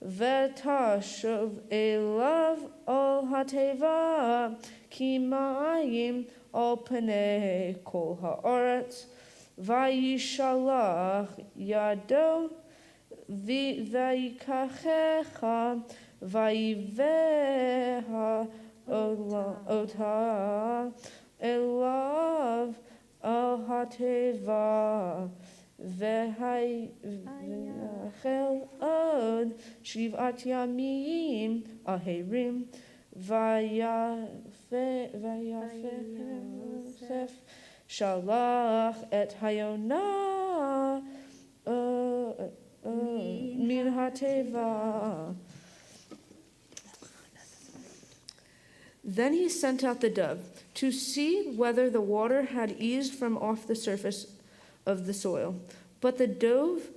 [SPEAKER 4] v'tashuv elav al hateva ki mayim al panei kol ha'aretz. Vayishalach yado vayikachecha vayiveha ota elav al hateva v'hayachel od shivat yamim aherim vayafef Shalach et hayonah min hateva. Then he sent out the dove to see whether the water had eased from off the surface of the soil. But the dove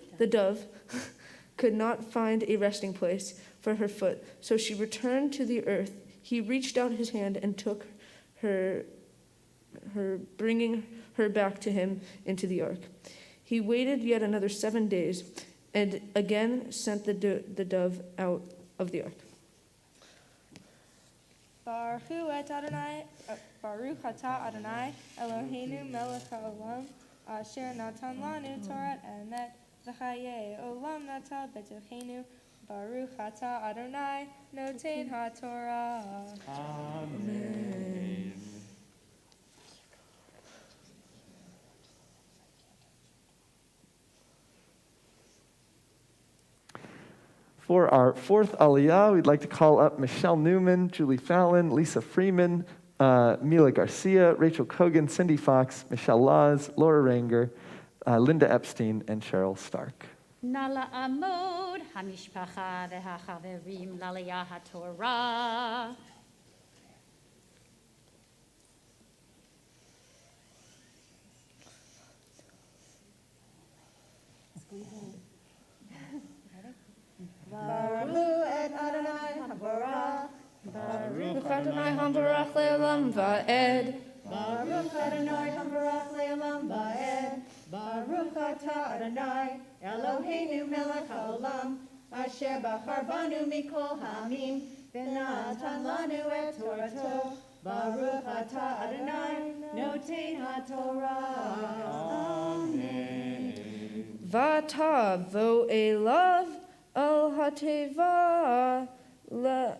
[SPEAKER 4] could not find a resting place for her foot, so she returned to the earth. He reached out his hand and took her, bringing her back to him into the ark. He waited yet another 7 days and again sent the dove out of the ark.
[SPEAKER 6] Baruch et Adonai, Baruch atah Adonai, Eloheinu melech haolam, asher natan lanu Torah emet, v'chayei olam nata betochenu, Baruch atah Adonai, noten haTorah.
[SPEAKER 8] Amen.
[SPEAKER 5] For our fourth Aliyah, we'd like to call up Michele Newman, Julie Fallon, Lisa Freeman, Mila Garcia, Rachel Kogan, Cindy Fox, Michelle Laws, Laura Ranger, Linda Epstein, and Cheryl Stark.
[SPEAKER 7] Nala Amod, Hamishpacha veHachaverim Laliyah HaTorah.
[SPEAKER 2] Baruch et Adonai Habarach.
[SPEAKER 4] Baruch Adonai Hambarach Le'olam Va'ed.
[SPEAKER 2] Baruch Adonai Habarach Le'olam Va'ed. Baruch atah Adonai Eloheinu melech haolam, asher bachar banu mikol ha'amim, v'natan lanu et Torato. Baruch atah Adonai noten haTorah.
[SPEAKER 8] Amen.
[SPEAKER 4] Vata vo elav al hateva la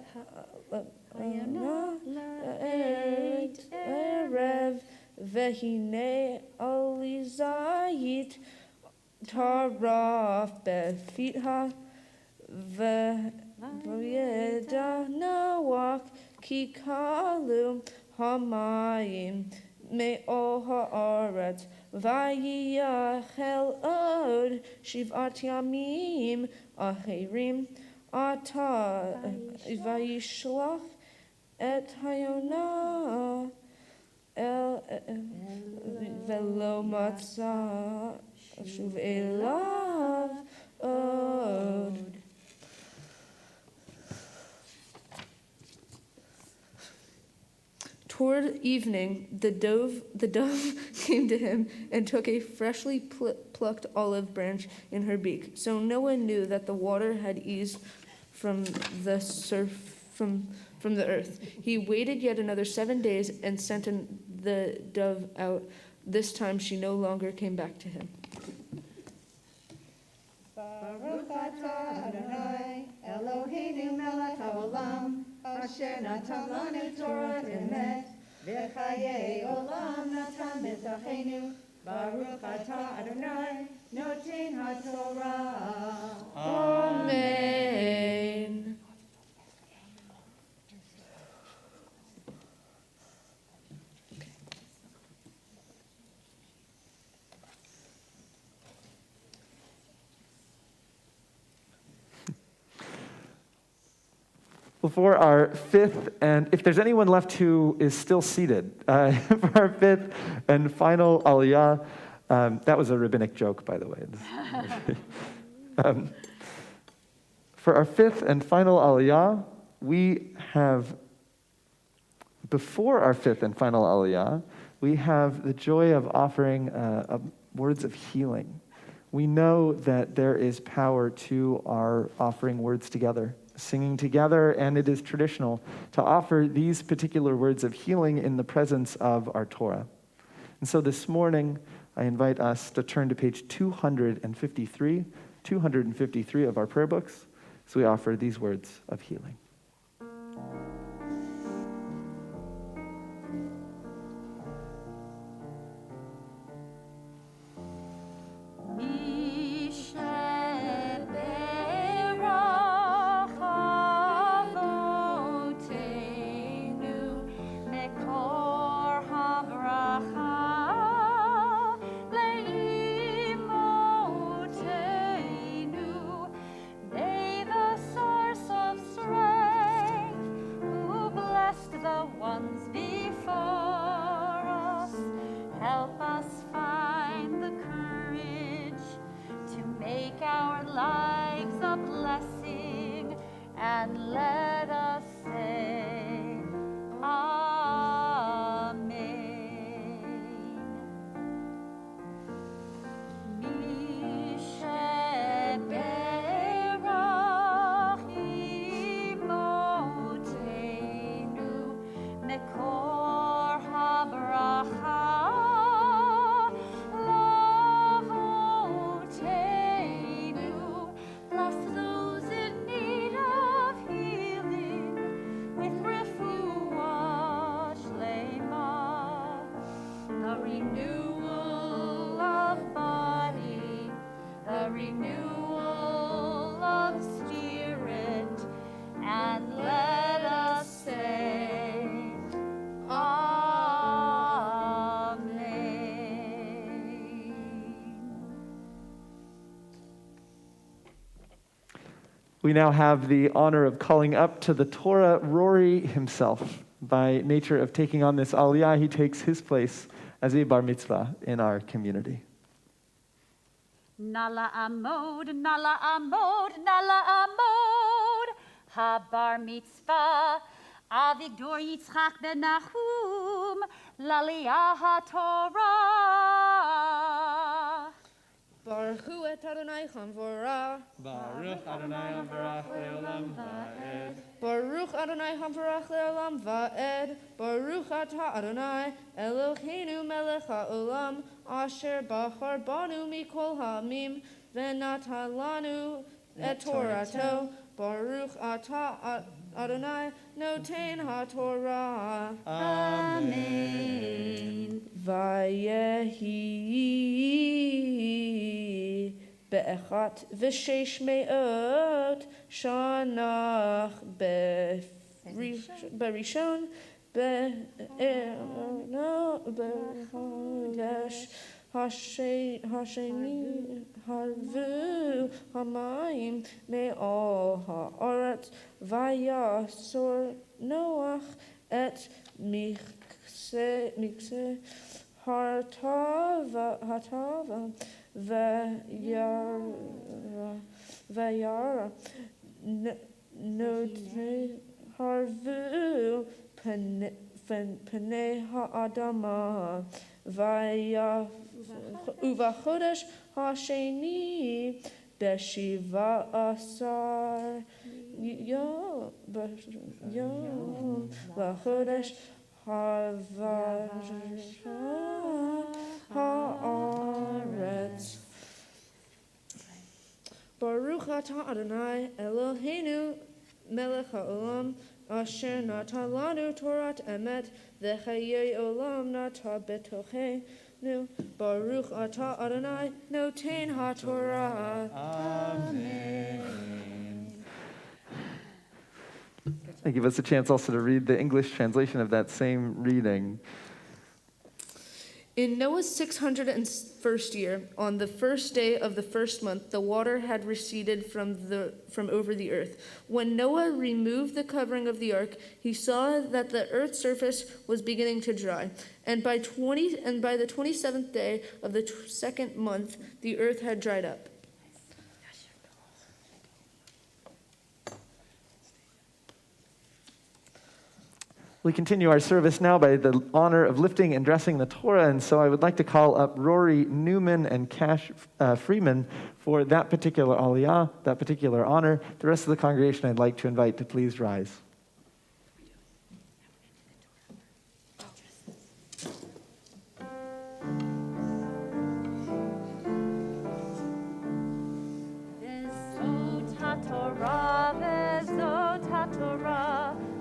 [SPEAKER 4] erev vehine alizayit taraf befitha v'yeda nawak kikalu hamayim me'ol ha'aretz vayiyachel od shivat yamim ahirim ata vayishlach et hayonah el velo matzah shuv elav od. Toward evening, the dove came to him and took a freshly plucked olive branch in her beak. So no one knew that the water had eased from the earth. He waited yet another 7 days and sent the dove out. This time she no longer came back to him.
[SPEAKER 2] Baruch atah Adonai Eloheinu melech haolam, asher natan lanu Torah emet, v'chayei olam natan b'tochenu. Baruch atah Adonai noten haTorah.
[SPEAKER 4] Amen.
[SPEAKER 5] For our fifth, and if there's anyone left who is still seated, for our fifth and final Aliyah, that was a rabbinic joke, by the way. For our fifth and final Aliyah, before our fifth and final Aliyah, we have the joy of offering words of healing. We know that there is power to our offering words together, singing together, and it is traditional to offer these particular words of healing in the presence of our Torah. And so this morning, I invite us to turn to page 253 of our prayer books, as we offer these words of healing.
[SPEAKER 3] renewal of body, a renewal of spirit, and let us say, Amen.
[SPEAKER 5] We now have the honor of calling up to the Torah Rory himself. By nature of taking on this aliyah, he takes his place as a bar mitzvah in our community.
[SPEAKER 7] Nala amod, nala amod, nala amod, habar mitzvah, Avigdor Yitzchak ben Nahum, laliyah haTorah.
[SPEAKER 4] Baruch hu et Adonai Chamvorah.
[SPEAKER 10] Baruch Adonai Amvarach Leolam Va'ed.
[SPEAKER 4] Baruch Adonai Hamparach Le'olam Va'ed. Baruch Atah Adonai Eloheinu Melech HaOlam Asher Bachar Banu Mikol Ha'amim V'natan Lanu et Torato. Baruch Atah Adonai Noten HaTorah.
[SPEAKER 7] Amen.
[SPEAKER 4] Vayehi be'echat v'shesh me'ot shanach berishon be'chodesh hasheni harvu hamayim me'ol ha'aretz vayasor Noach et mikse Hatava Vayara Note Harvu Pene Ha'adama Vaya Uvachodesh Hasheni Beshiva Asar Yom Vachodesh Haaretz. Baruch atah Adonai Eloheinu Melech HaOlam Asher natan lanu Torat Emet V'chayei Olam nata betocheinu. Baruch atah Adonai Noten HaTorah.
[SPEAKER 5] They give us a chance also to read the English translation of that same reading.
[SPEAKER 4] In Noah's 601st year, on the first day of the first month, the water had receded from over the earth. When Noah removed the covering of the ark, he saw that the earth's surface was beginning to dry. And by the 27th day of the second month, the earth had dried up.
[SPEAKER 5] We continue our service now by the honor of lifting and dressing the Torah, and so I would like to call up Rory Newman and Cash Freeman for that particular aliyah, that particular honor. The rest of the congregation I'd like to invite to please rise.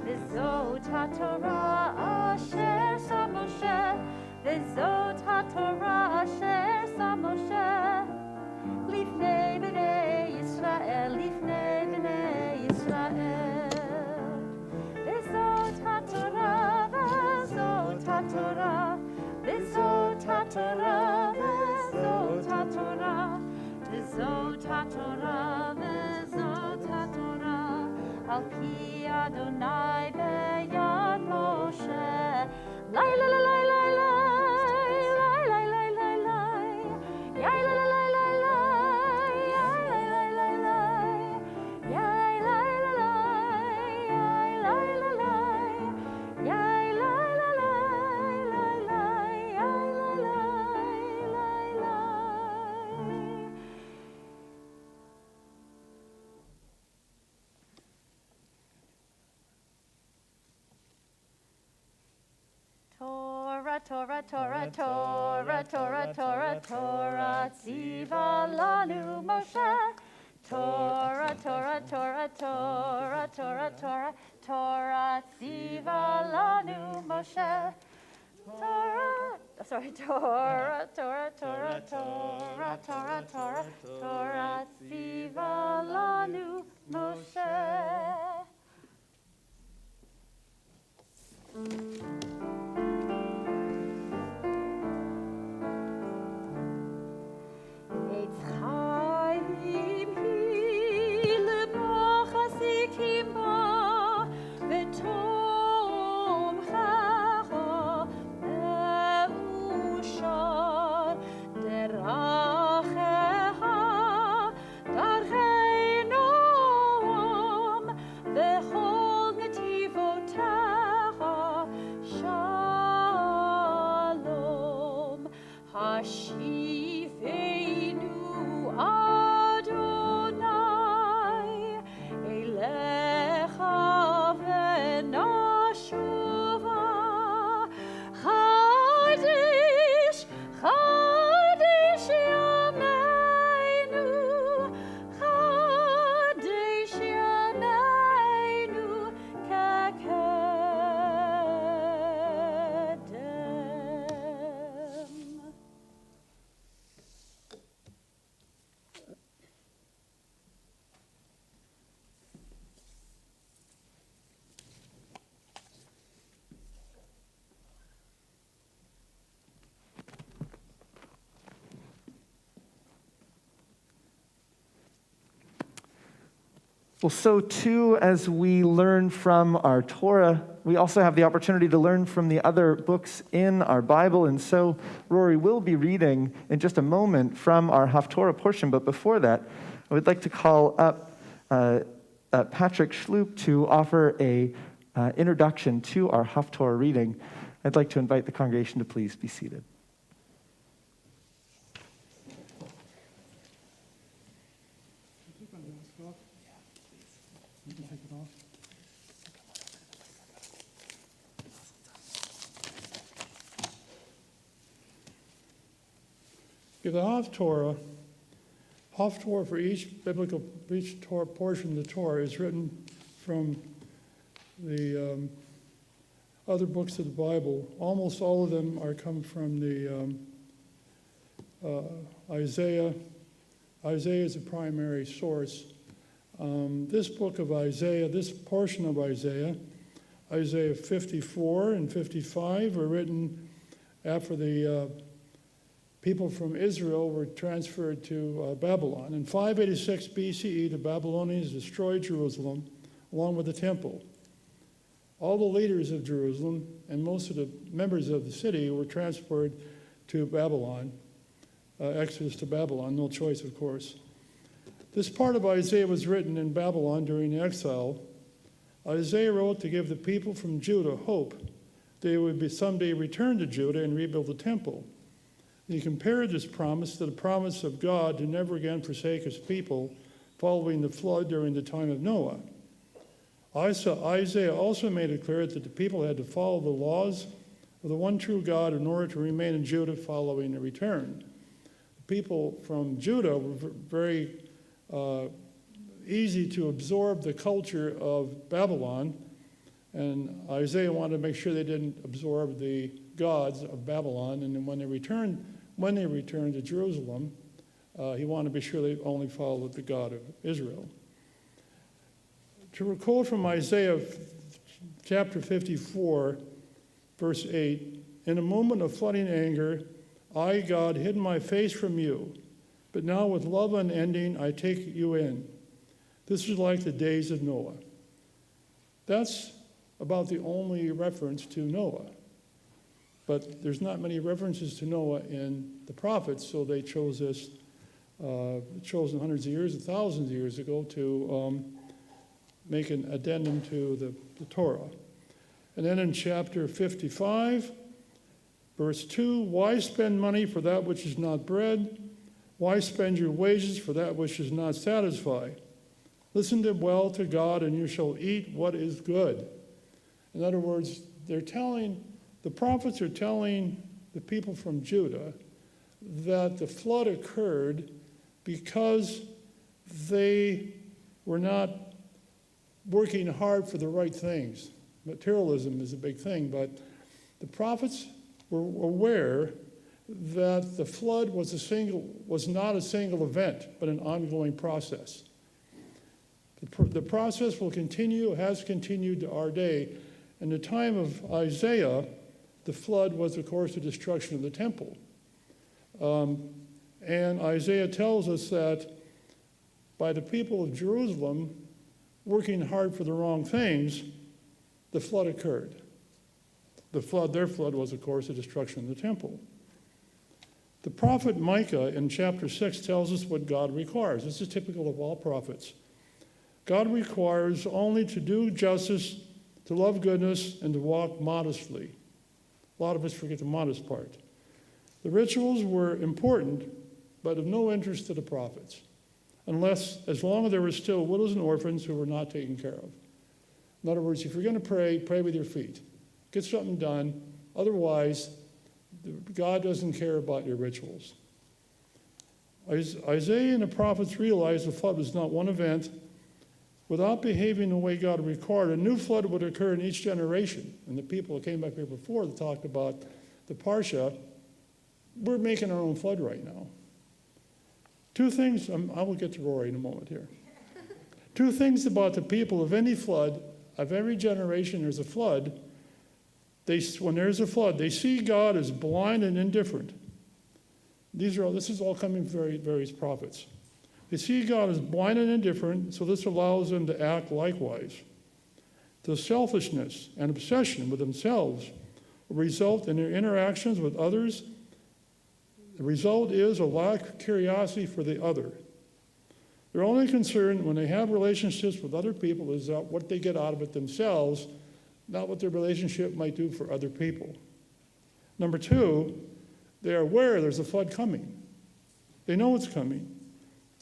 [SPEAKER 3] Vezot HaTorah asher sa Moshe, Vezot HaTorah asher sa Moshe, Lifnei b'nei Yisrael, Lifnei b'nei Yisrael. Vezot HaTorah, Vezot HaTorah, Vezot HaTorah, Vezot HaTorah, Vezot HaTorah, Vezot HaTorah, Al pi Adonai beyad Moshe. Lai la la lai lai lai lai lai lai lai lai. Yai la la lai lai lai. Yai lai lai lai lai. Yai lai la lai. Yai lai la lai. Yai lai la lai lai lai. Yai lai lai lai lai. Torah, Torah, Torah, Torah, Torah, Torah, Tziva lanu Moshe. Torah, Torah, Torah, Torah, Torah, Torah, Torah, Tziva lanu Moshe. Torah. Torah, Torah, Torah, Torah, Torah, Torah, Torah, Torah, Tziva lanu Moshe. Eitz Chaim hi lemochasikim ba v'tom chacha me'ushar derachecha darchei noam v'chol netivotecha shalom hashivenu Adonai elecha v'nashuva Chadesh, Chadesh Yameinu Chadesh Yameinu Kekedem.
[SPEAKER 5] Well, so too, as we learn from our Torah, we also have the opportunity to learn from the other books in our Bible. And so Rory will be reading in just a moment from our Haftorah portion. But before that, I would like to call up Patrick Schloop to offer a introduction to our Haftorah reading. I'd like to invite the congregation to please be seated.
[SPEAKER 11] The Haftorah for each Torah portion of the Torah is written from the other books of the Bible. Almost all of them come from the Isaiah. Isaiah is a primary source. This book of Isaiah, this portion of Isaiah, Isaiah 54 and 55, were written after the people from Israel were transferred to Babylon. In 586 BCE, the Babylonians destroyed Jerusalem along with the temple. All the leaders of Jerusalem and most of the members of the city were transferred to Babylon, exodus to Babylon, no choice, of course. This part of Isaiah was written in Babylon during the exile. Isaiah wrote to give the people from Judah hope they would be someday return to Judah and rebuild the temple. He compared this promise to the promise of God to never again forsake his people following the flood during the time of Noah. Isaiah also made it clear that the people had to follow the laws of the one true God in order to remain in Judah following the return. The people from Judah were very easy to absorb the culture of Babylon, and Isaiah wanted to make sure they didn't absorb the gods of Babylon. And then when they returned to Jerusalem, he wanted to be sure they only followed the God of Israel. To quote from Isaiah chapter 54, verse 8, "In a moment of flooding anger, I, God, hid my face from you, but now with love unending, I take you in. This is like the days of Noah." That's about the only reference to Noah. But there's not many references to Noah in the prophets, so they chose this, chosen hundreds of years, thousands of years ago to make an addendum to the Torah. And then in chapter 55, verse 2, "Why spend money for that which is not bread? Why spend your wages for that which does not satisfy? Listen well to God, and you shall eat what is good." In other words, the prophets are telling the people from Judah that the flood occurred because they were not working hard for the right things. Materialism is a big thing, but the prophets were aware that the flood was not a single event, but an ongoing process. The process will continue, has continued to our day. In the time of Isaiah, the flood was, of course, the destruction of the temple. And Isaiah tells us that by the people of Jerusalem working hard for the wrong things, the flood occurred. Their flood was, of course, the destruction of the temple. The prophet Micah in chapter 6 tells us what God requires. This is typical of all prophets. God requires only to do justice, to love goodness, and to walk modestly. A lot of us forget the modest part. The rituals were important, but of no interest to the prophets, as long as there were still widows and orphans who were not taken care of. In other words, if you're going to pray, pray with your feet. Get something done. Otherwise, God doesn't care about your rituals. Isaiah and the prophets realized the flood was not one event. Without behaving the way God required, a new flood would occur in each generation. And the people that came up here before that talked about the Parsha, we're making our own flood right now. Two things, I will get to Rory in a moment here. Two things about the people of any flood, of every generation there's a flood. When there's a flood, they see God as blind and indifferent. This is all coming from various prophets. They see God as blind and indifferent, so this allows them to act likewise. The selfishness and obsession with themselves will result in their interactions with others. The result is a lack of curiosity for the other. Their only concern when they have relationships with other people is what they get out of it themselves, not what their relationship might do for other people. Number two, they are aware there's a flood coming. They know it's coming.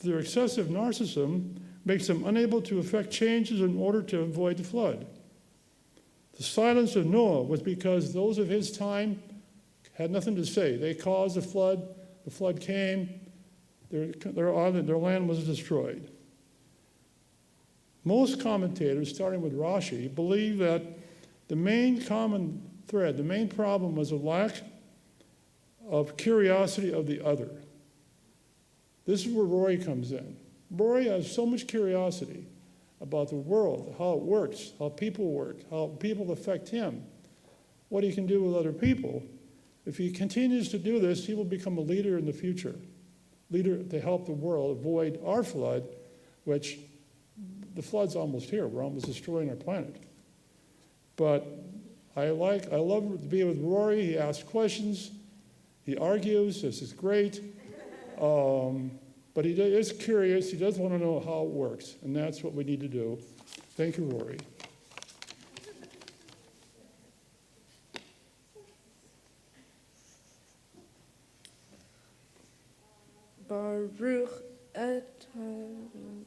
[SPEAKER 11] Their excessive narcissism makes them unable to effect changes in order to avoid the flood. The silence of Noah was because those of his time had nothing to say. They caused the flood came, their land was destroyed. Most commentators, starting with Rashi, believe that the main common thread, the main problem was a lack of curiosity of the other. This is where Rory comes in. Rory has so much curiosity about the world, how it works, how people work, how people affect him, what he can do with other people. If he continues to do this, he will become a leader in the future, leader to help the world avoid our flood, which the flood's almost here. We're almost destroying our planet. But I love to be with Rory. He asks questions. He argues. This is great. But he is curious. He does want to know how it works. And that's what we need to do. Thank you, Rory.
[SPEAKER 4] Baruch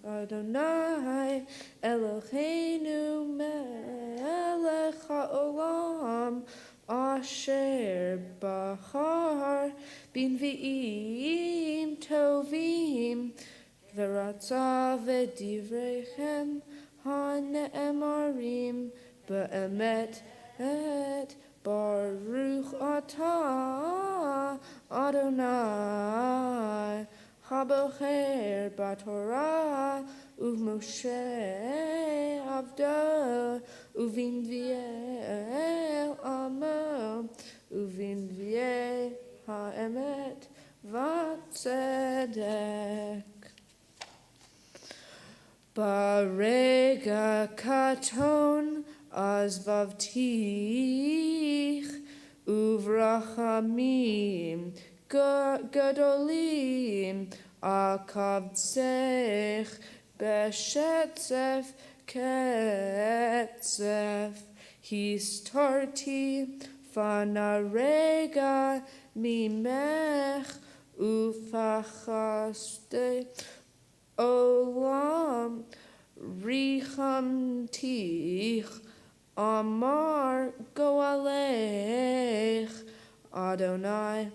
[SPEAKER 4] Adonai Eloheinu melech haolam asher bahar binvi'im tovim v'ratza v'divrechem hane'emarim be'emet et Baruch atah Adonai Habocher b'Torah u'Moshe avdo u'vinviel amo u'vinviel ha'emet v'tzedek. Barega katon azvavtich uvrachamim Gadolim akavtzech beshetzef ketzef histarti fanarega mimech ufachaste olam richamtich amar goalech Adonai.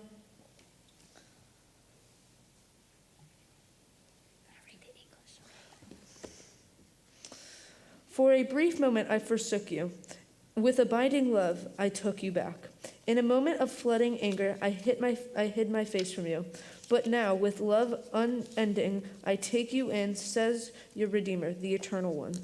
[SPEAKER 4] For a brief moment I forsook you. With abiding love I took you back. In a moment of flooding anger, I hid my face from you. But now, with love unending, I take you in, says your Redeemer, the Eternal One.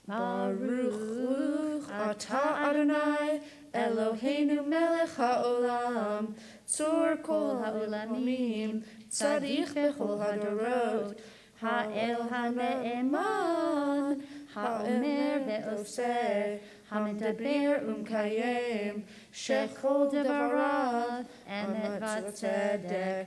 [SPEAKER 4] Baruch atah Adonai, Eloheinu melech haolam, tzur kol haolamim, tzadich bechol hadorot, ha'el ha'ne'eman, ha'omer ve'oseh, ha'medaber u'mkayem, shechol devarav, emet v'tzedek,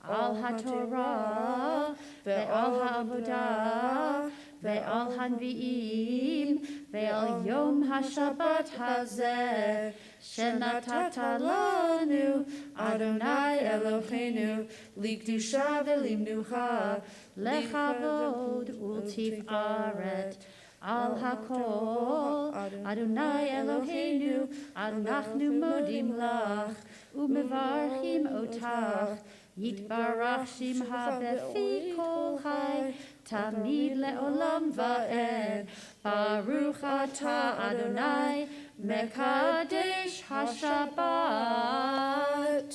[SPEAKER 4] al ha'torah, ve'al ha'avodah, ve'al hanvi'im, ve'al yom ha'shabbat hazeh, shenatata lanu, Adonai Eloheinu, likdusha ve'limnucha, lechavod ultifaret, al hakol, Adonai Eloheinu, anachnu modim lach, u'mevarchim otach, yitbarach shimcha befi kol chai, Tamid le'olam va'ed, Baruch atah Adonai, Mekadesh HaShabbat.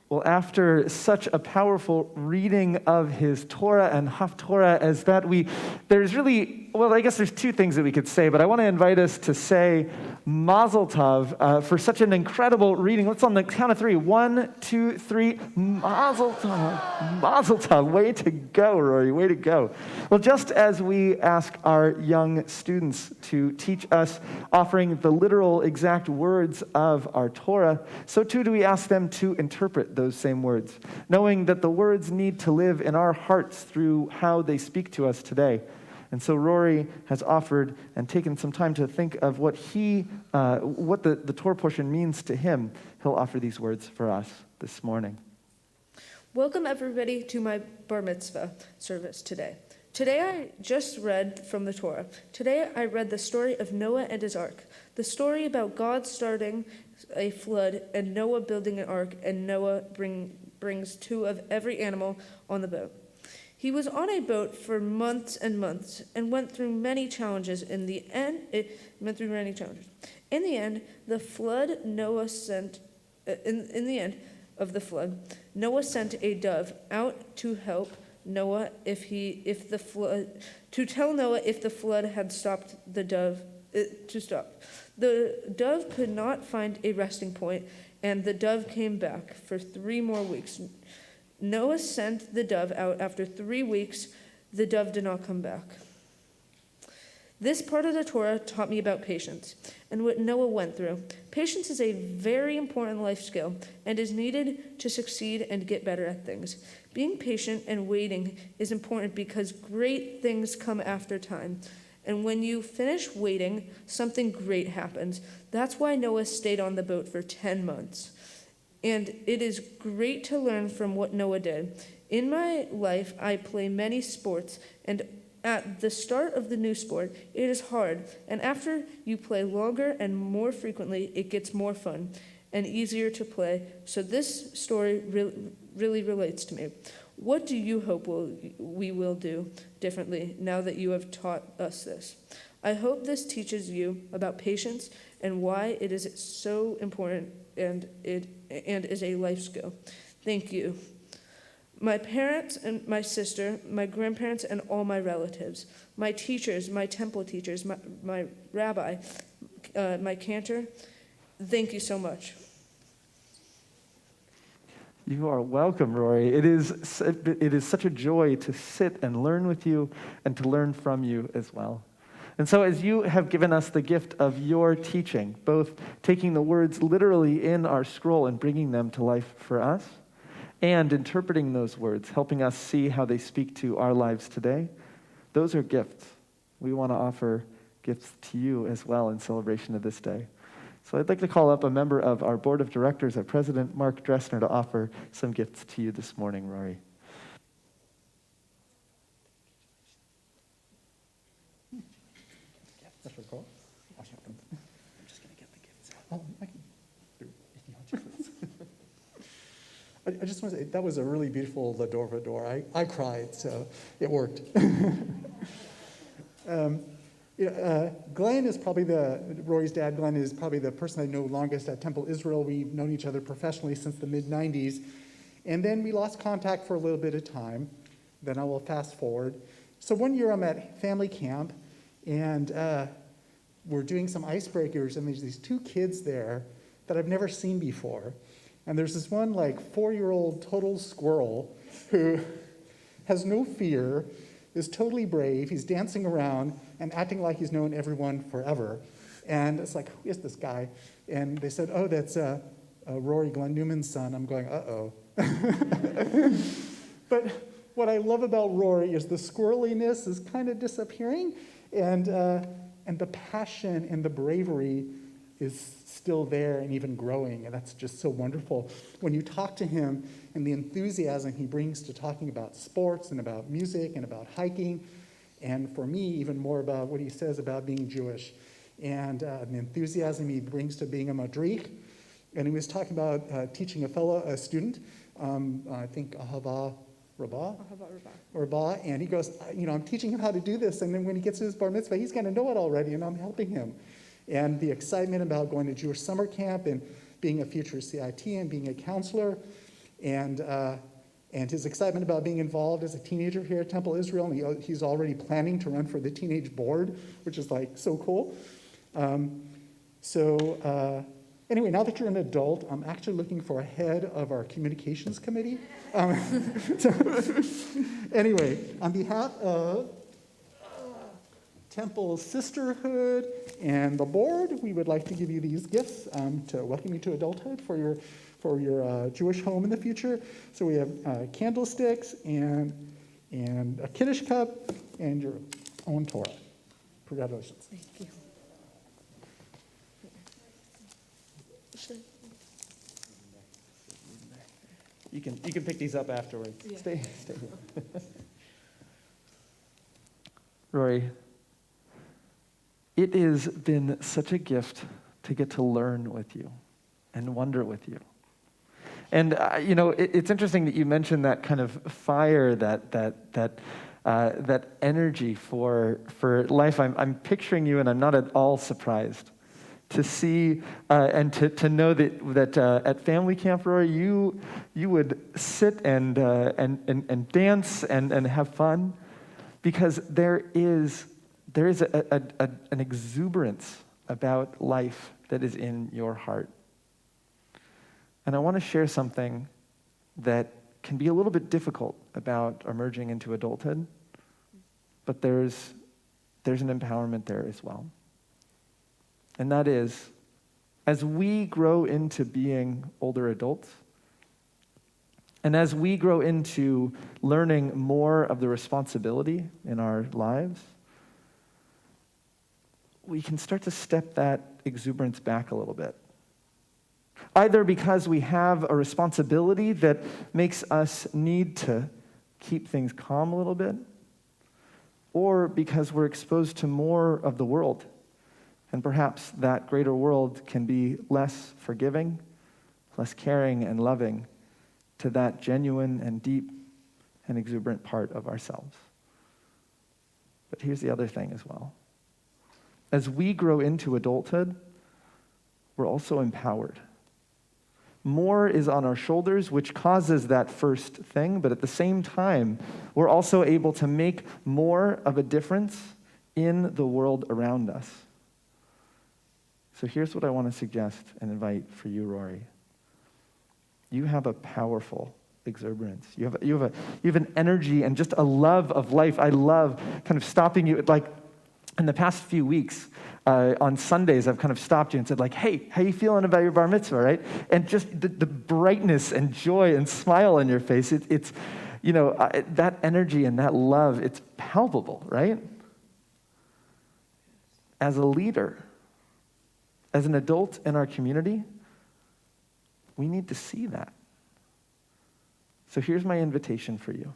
[SPEAKER 5] Well, after such a powerful reading of his Torah and Haftorah as that, there's really, well, I guess there's two things that we could say, but I want to invite us to say Mazel Tov for such an incredible reading. Let's on the count of three. 1, 2, 3. Mazel Tov. Mazel Tov. Way to go, Rory. Way to go. Well, just as we ask our young students to teach us, offering the literal exact words of our Torah, so too do we ask them to interpret those same words, knowing that the words need to live in our hearts through how they speak to us today. And so Rory has offered and taken some time to think of what the Torah portion means to him. He'll offer these words for us this morning.
[SPEAKER 4] Welcome everybody to my bar mitzvah service today. Today I just read from the Torah. Today I read the story of Noah and his ark, the story about God starting a flood and Noah building an ark, and Noah brings 2 of every animal on the boat. He was on a boat for months and months and went through many challenges. In the end, the flood Noah sent. In the end of the flood, Noah sent a dove out to help Noah to tell Noah if the flood had stopped the dove to stop. The dove could not find a resting point, and the dove came back for 3 more weeks. Noah sent the dove out. After 3 weeks, the dove did not come back. This part of the Torah taught me about patience and what Noah went through. Patience is a very important life skill and is needed to succeed and get better at things. Being patient and waiting is important because great things come after time. And when you finish waiting, something great happens. That's why Noah stayed on the boat for 10 months. And it is great to learn from what Noah did. In my life, I play many sports, and at the start of the new sport, it is hard. And after you play longer and more frequently, it gets more fun and easier to play. So this story really relates to me. What do you hope we will do differently now that you have taught us this? I hope this teaches you about patience and why it is so important and is a life skill. Thank you. My parents and my sister, my grandparents and all my relatives, my teachers, my temple teachers, my rabbi, my cantor, thank you so much.
[SPEAKER 5] You are welcome, Rory. It is such a joy to sit and learn with you and to learn from you as well. And so as you have given us the gift of your teaching, both taking the words literally in our scroll and bringing them to life for us, and interpreting those words, helping us see how they speak to our lives today, those are gifts. We want to offer gifts to you as well in celebration of this day. So I'd like to call up a member of our board of directors, our president, Mark Dressner, to offer some gifts to you this morning, Rory.
[SPEAKER 11] That's pretty cool. I'm just going to get the gifts out. Oh, I can do it if you want to.
[SPEAKER 12] just want to say, that was a really beautiful Lador Vador. I cried, so it worked. Glenn is probably Rory's dad, Glenn is probably the person I know longest at Temple Israel. We've known each other professionally since the mid-90s. And then we lost contact for a little bit of time. Then I will fast forward. So one year I'm at family camp, and we're doing some icebreakers, and there's these two kids there that I've never seen before. And there's this one 4-year-old total squirrel who has no fear, is totally brave. He's dancing around and acting like he's known everyone forever. And it's like, who is this guy? And they said, oh, that's Rory, Glenn Newman's son. I'm going, uh-oh. But what I love about Rory is the squirreliness is kind of disappearing, and the passion and the bravery is still there and even growing, and that's just so wonderful. When you talk to him and the enthusiasm he brings to talking about sports and about music and about hiking, and for me, even more about what he says about being Jewish, and the enthusiasm he brings to being a madrich. And he was talking about teaching a student, I think Rabbi, and he goes, I'm teaching him how to do this, and then when he gets to his bar mitzvah, he's going to know it already, and I'm helping him. And the excitement about going to Jewish summer camp and being a future CIT and being a counselor, and his excitement about being involved as a teenager here at Temple Israel, and he's already planning to run for the teenage board, which is so cool. Anyway, now that you're an adult, I'm actually looking for a head of our communications committee. Anyway, on behalf of Temple Sisterhood and the board, we would like to give you these gifts to welcome you to adulthood for your Jewish home in the future. So we have candlesticks and a Kiddush cup and your own Torah. Congratulations.
[SPEAKER 4] Thank you.
[SPEAKER 5] You can pick these up afterwards.
[SPEAKER 4] Yeah.
[SPEAKER 5] Stay here. Rory, it has been such a gift to get to learn with you and wonder with you. And it's interesting that you mentioned that kind of fire, that energy for life. I'm picturing you, and I'm not at all surprised to see and to know that at family camp, Rory, you would sit and dance and have fun, because there is an exuberance about life that is in your heart. And I want to share something that can be a little bit difficult about emerging into adulthood, but there's an empowerment there as well. And that is, as we grow into being older adults, and as we grow into learning more of the responsibility in our lives, we can start to step that exuberance back a little bit. Either because we have a responsibility that makes us need to keep things calm a little bit, or because we're exposed to more of the world. And perhaps that greater world can be less forgiving, less caring and loving to that genuine and deep and exuberant part of ourselves. But here's the other thing as well. As we grow into adulthood, we're also empowered. More is on our shoulders, which causes that first thing, but at the same time, we're also able to make more of a difference in the world around us. So here's what I want to suggest and invite for you, Rory. You have a powerful exuberance. You have an energy and just a love of life. I love kind of stopping you. Like in the past few weeks, on Sundays, I've kind of stopped you and said, hey, how you feeling about your bar mitzvah, right? And just the brightness and joy and smile on your face, it's that energy and that love, it's palpable, right? As a leader, as an adult in our community, we need to see that. So here's my invitation for you.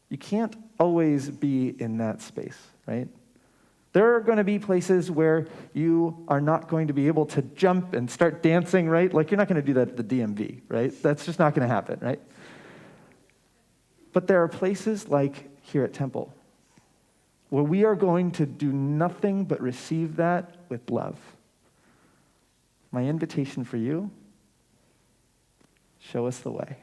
[SPEAKER 5] You can't always be in that space, right? There are going to be places where you are not going to be able to jump and start dancing, right? Like, you're not going to do that at the DMV, right? That's just not going to happen, right? But there are places like here at Temple where we are going to do nothing but receive that with love. My invitation for you, show us the way.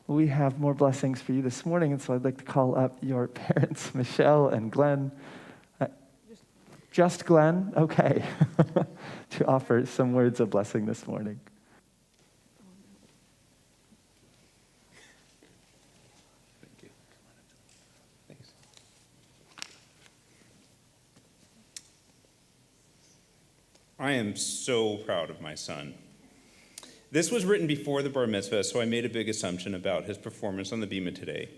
[SPEAKER 5] We have more blessings for you this morning, and so I'd like to call up your parents, Michele and Glenn. Just Glenn? Okay. To offer some words of blessing this morning.
[SPEAKER 13] Thank you. Thanks. I am so proud of my son. This was written before the bar mitzvah, so I made a big assumption about his performance on the bima today,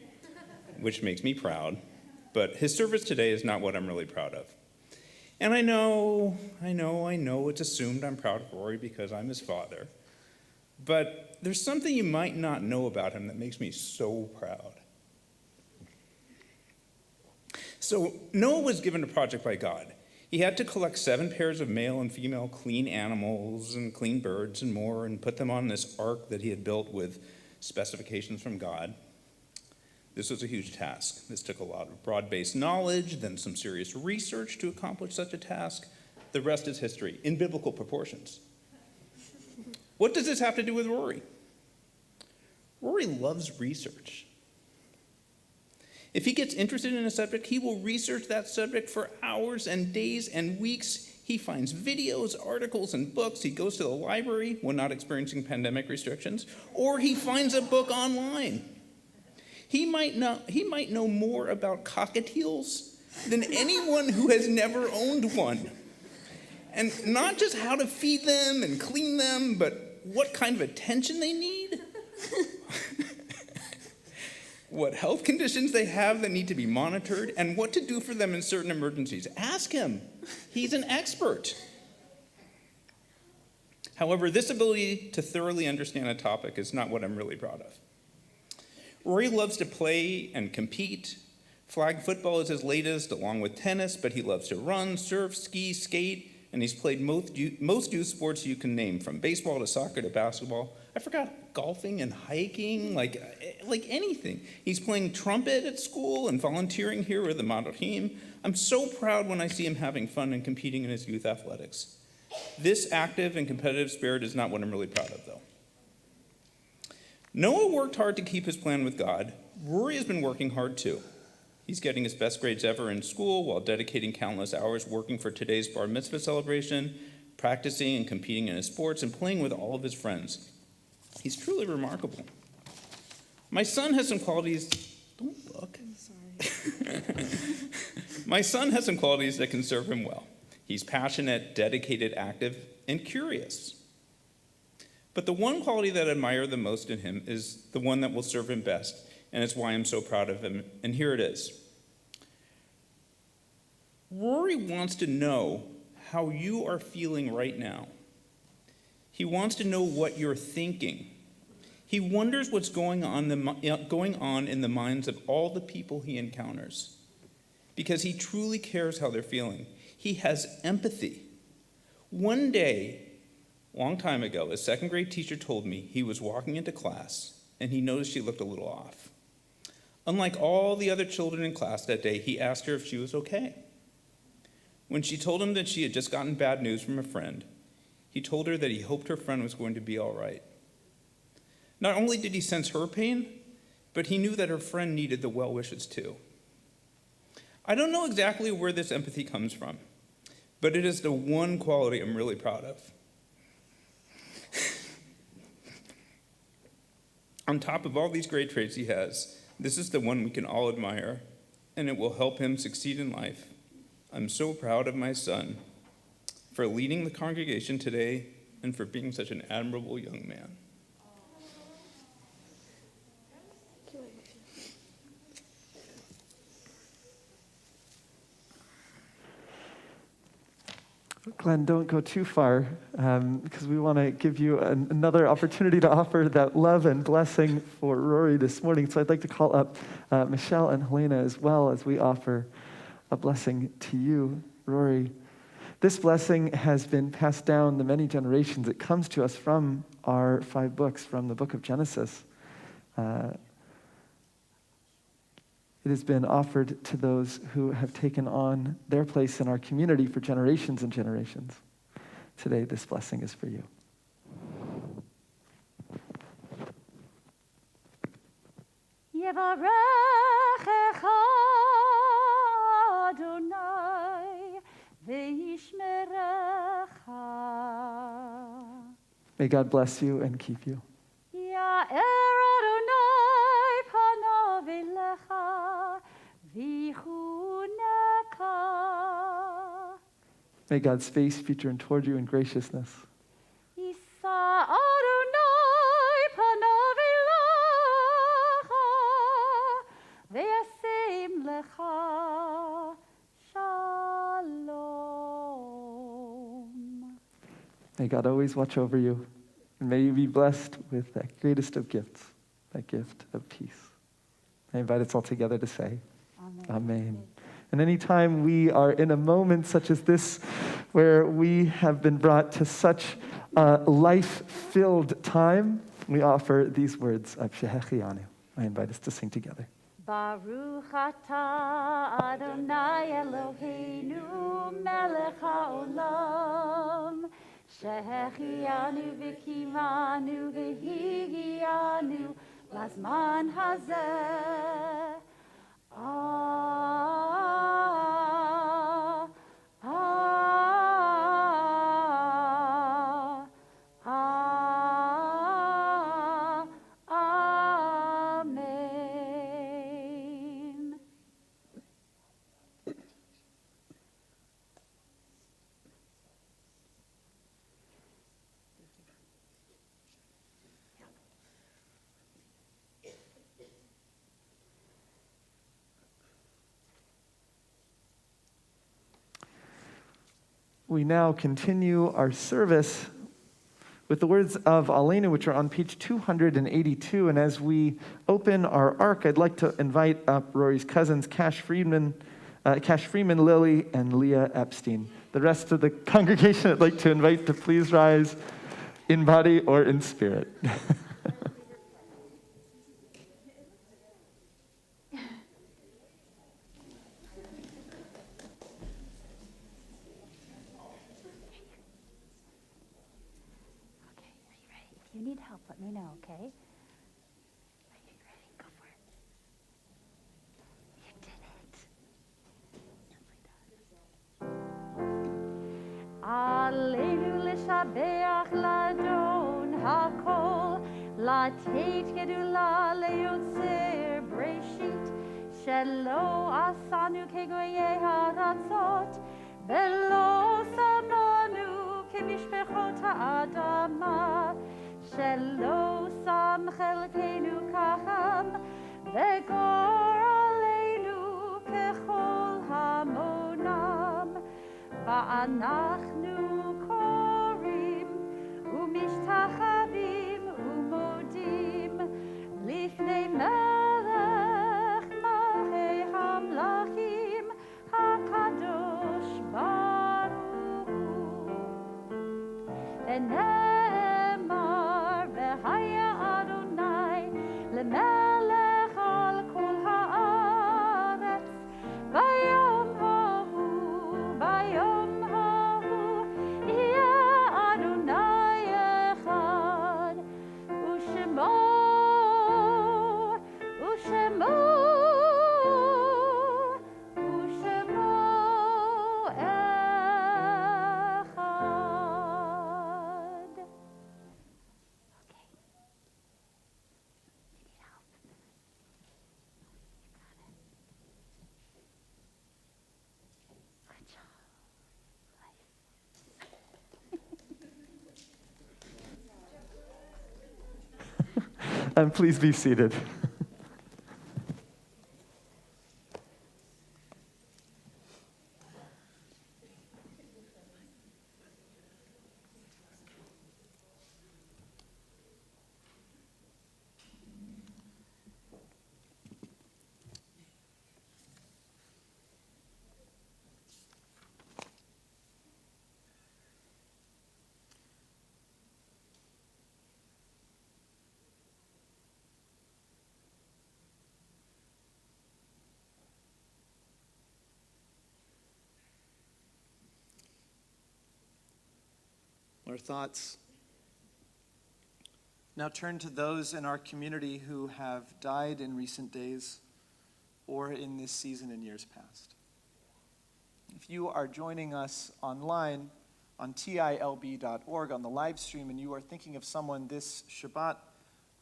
[SPEAKER 13] which makes me proud. But his service today is not what I'm really proud of. And I know it's assumed I'm proud of Rory because I'm his father. But there's something you might not know about him that makes me so proud. So Noah was given a project by God. He had to collect 7 pairs of male and female clean animals and clean birds and more and put them on this ark that he had built with specifications from God. This was a huge task. This took a lot of broad-based knowledge, then some serious research to accomplish such a task. The rest is history, in biblical proportions. What does this have to do with Rory? Rory loves research. If he gets interested in a subject, he will research that subject for hours and days and weeks. He finds videos, articles, and books. He goes to the library when not experiencing pandemic restrictions, or he finds a book online. He might know more about cockatiels than anyone who has never owned one. And not just how to feed them and clean them, but what kind of attention they need. What health conditions they have that need to be monitored, and what to do for them in certain emergencies. Ask him. He's an expert. However, this ability to thoroughly understand a topic is not what I'm really proud of. Rory loves to play and compete. Flag football is his latest, along with tennis, but he loves to run, surf, ski, skate, and he's played most youth sports you can name, from baseball to soccer to basketball. I forgot golfing and hiking, like anything. He's playing trumpet at school and volunteering here with the Madachim. I'm so proud when I see him having fun and competing in his youth athletics. This active and competitive spirit is not what I'm really proud of, though. Noah worked hard to keep his plan with God. Rory has been working hard, too. He's getting his best grades ever in school while dedicating countless hours working for today's bar mitzvah celebration, practicing and competing in his sports, and playing with all of his friends. He's truly remarkable. My son has some qualities. Don't look. I'm sorry. My son has some qualities that can serve him well. He's passionate, dedicated, active, and curious. But the one quality that I admire the most in him is the one that will serve him best, and it's why I'm so proud of him. And here it is. Rory wants to know how you are feeling right now. He wants to know what you're thinking. He wonders what's going on in the minds of all the people he encounters, because he truly cares how they're feeling. He has empathy. One day, a long time ago, a second grade teacher told me he was walking into class and he noticed she looked a little off. Unlike all the other children in class that day, he asked her if she was okay. When she told him that she had just gotten bad news from a friend, he told her that he hoped her friend was going to be all right. Not only did he sense her pain, but he knew that her friend needed the well wishes too. I don't know exactly where this empathy comes from, but it is the one quality I'm really proud of. On top of all these great traits he has, this is the one we can all admire, and it will help him succeed in life. I'm so proud of my son for leading the congregation today and for being such an admirable young man.
[SPEAKER 5] Glenn, don't go too far, because we want to give you another opportunity to offer that love and blessing for Rory this morning. So I'd like to call up Michele and Helena as well as we offer a blessing to you, Rory. This blessing has been passed down the many generations. It comes to us from our 5 books, from the book of Genesis. It has been offered to those who have taken on their place in our community for generations and generations. Today, this blessing is for you.
[SPEAKER 3] Yevarechecha Adonai ve'yishmerecha.
[SPEAKER 5] May God bless you and keep you.
[SPEAKER 3] Ya'er Adonai panav elecha v'chuneka.
[SPEAKER 5] May God's face be turned toward you in graciousness.
[SPEAKER 3] Yisa Adonai panav elecha ve'yasem lecha shalom.
[SPEAKER 5] May God always watch over you. And may you be blessed with that greatest of gifts, that gift of peace. I invite us all together to say, Amen. Amen. And anytime we are in a moment such as this, where we have been brought to such a life-filled time, we offer these words of Shehechianu. I invite us to sing together.
[SPEAKER 3] Baruch atah Adonai Eloheinu melech haolam shehechianu v'kimanu v'higianu lazman hazeh. Amen.
[SPEAKER 5] We now continue our service with the words of Aleinu, which are on page 282. And as we open our ark, I'd like to invite up Rory's cousins, Cash Freeman, Lily, and Leah Epstein. The rest of the congregation I'd like to invite to please rise in body or in spirit.
[SPEAKER 7] If you need help, let me know, okay? Are you ready? Go for it. You did it.
[SPEAKER 3] Aleinu l'shabeach ladon hakol latet gedula leyotzer breshit shelo asanu kegoye haratzot velo samanu kemishpechot ha'adama shelo sam chelkenu kacham vegor aleinu kechol hamonam ואנחנו קוראים ומשתחווים ומודים לפני מלך מלכי המלכים הקדוש ברוך הוא. ונאמר והיה אדוני למלך על כל הארץ ביום ההוא ביום ההוא יהיה אדוני אחד ושמו אחד.
[SPEAKER 5] And please be seated.
[SPEAKER 1] our thoughts. Now turn to those in our community who have died in recent days or in this season in years past. If you are joining us online on tilb.org on the live stream and you are thinking of someone this Shabbat,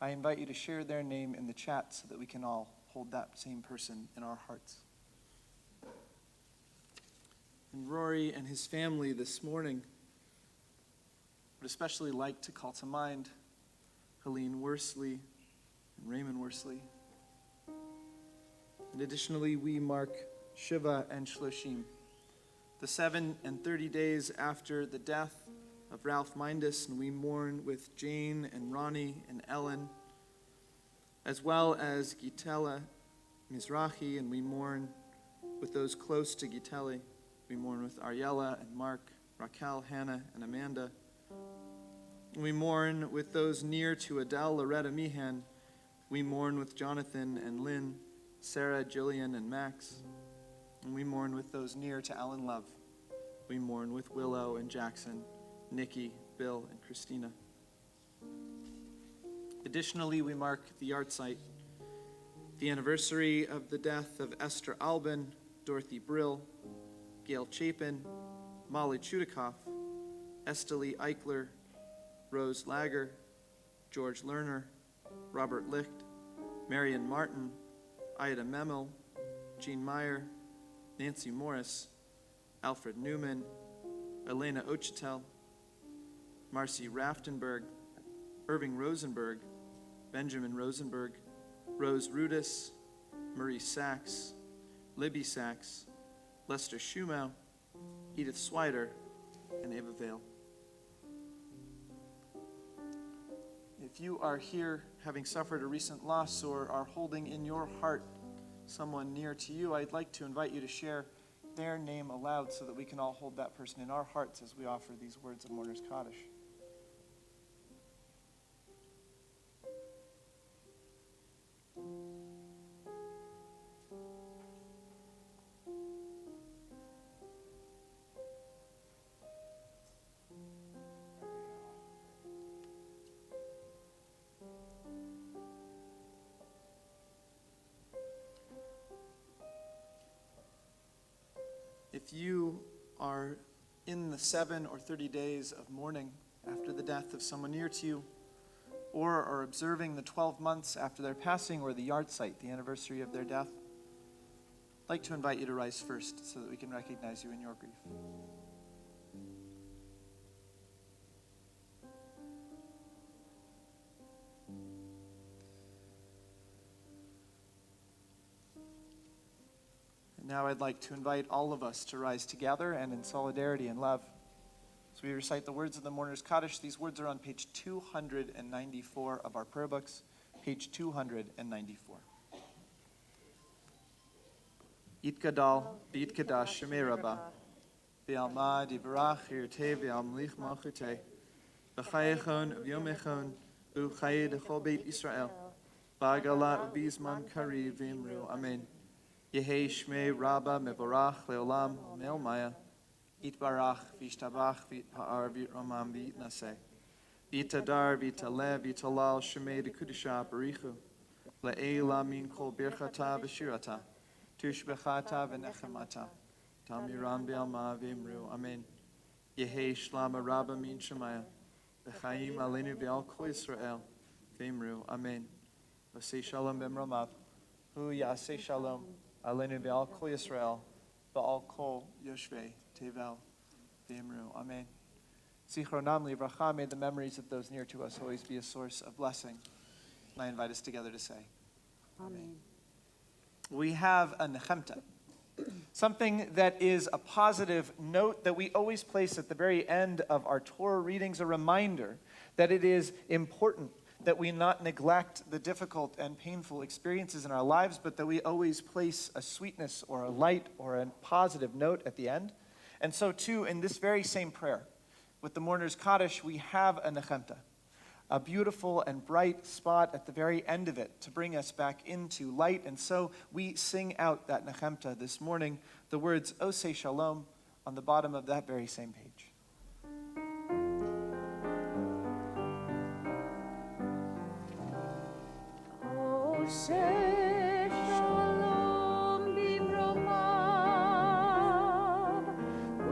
[SPEAKER 1] I invite you to share their name in the chat so that we can all hold that same person in our hearts. And Rory and his family this morning would especially like to call to mind Helene Worsley and Raymond Worsley. And additionally, we mark Shiva and Shloshim, the 7 and 30 days after the death of Ralph Mindus, and we mourn with Jane and Ronnie and Ellen, as well as Gitela Mizrahi, and we mourn with those close to Giteli. We mourn with Ariella and Mark, Raquel, Hannah, and Amanda. We mourn with those near to Adele, Loretta, Meehan. We mourn with Jonathan and Lynn, Sarah, Jillian, and Max. And we mourn with those near to Alan Love. We mourn with Willow and Jackson, Nikki, Bill, and Christina. Additionally, we mark the yard site, the anniversary of the death of Esther Albin, Dorothy Brill, Gail Chapin, Molly Chudikoff, Esteli Eichler, Rose Lager, George Lerner, Robert Licht, Marion Martin, Ida Memel, Jean Meyer, Nancy Morris, Alfred Newman, Elena Ochitel, Marcy Raftenberg, Irving Rosenberg, Benjamin Rosenberg, Rose Rudis, Marie Sachs, Libby Sachs, Lester Schumau, Edith Swider, and Ava Vale. If you are here having suffered a recent loss or are holding in your heart someone near to you, I'd like to invite you to share their name aloud so that we can all hold that person in our hearts as we offer these words of Mourner's Kaddish. If you are in the 7 or 30 days of mourning after the death of someone near to you, or are observing the 12 months after their passing or the yard site, the anniversary of their death, I'd like to invite you to rise first so that we can recognize you in your grief. And now I'd like to invite all of us to rise together and in solidarity and love. So we recite the words of the Mourner's Kaddish. These words are on page 294 of our prayer books, page 294. Yitgadal, Yitgadash, Shemei Rabbah, V'alma Divrach, Yirteh, V'almlich Malchuteh, V'chayechon, V'yomechon, V'chayeh Dechol Beit Yisrael, Ba'agala U'bizman Kariv, V'imru, Amen. Yehei Shmei Rabbah, Mevorach, Leolam, Me'olmaya, Yitbarach, V'ishtabach, V'ha'ar, V'ramam, V'yitnaseh. V'itadar, V'taleh, V'talal, Shemei Dekudisha, Barichu. Le'ela min kol birchata v'shirata. Tushbechata v'nechemata. Tamiran B'alma V'imru. Amen. Yehei Shlama Rabbah min Shemaya. V'chaim Aleinu V'al Kol Yisrael. V'imru. Amen. V'sei Shalom B'mromav. Hu Yaseh Shalom. Aleinu V'al Kol Yisrael. V'al Kol Yoshvei. Tevel, V'imru. Amen. Zichronam Livracha, may the memories of those near to us always be a source of blessing. And I invite us together to say, Amen. We have a nechemta, something that is a positive note that we always place at the very end of our Torah readings, a reminder that it is important that we not neglect the difficult and painful experiences in our lives, but that we always place a sweetness or a light or a positive note at the end. And so too, in this very same prayer, with the Mourner's Kaddish, we have a nechemta, a beautiful and bright spot at the very end of it to bring us back into light. And so we sing out that nechemta this morning, the words Oseh Shalom on the bottom of that very same page.
[SPEAKER 3] shalom bimromav,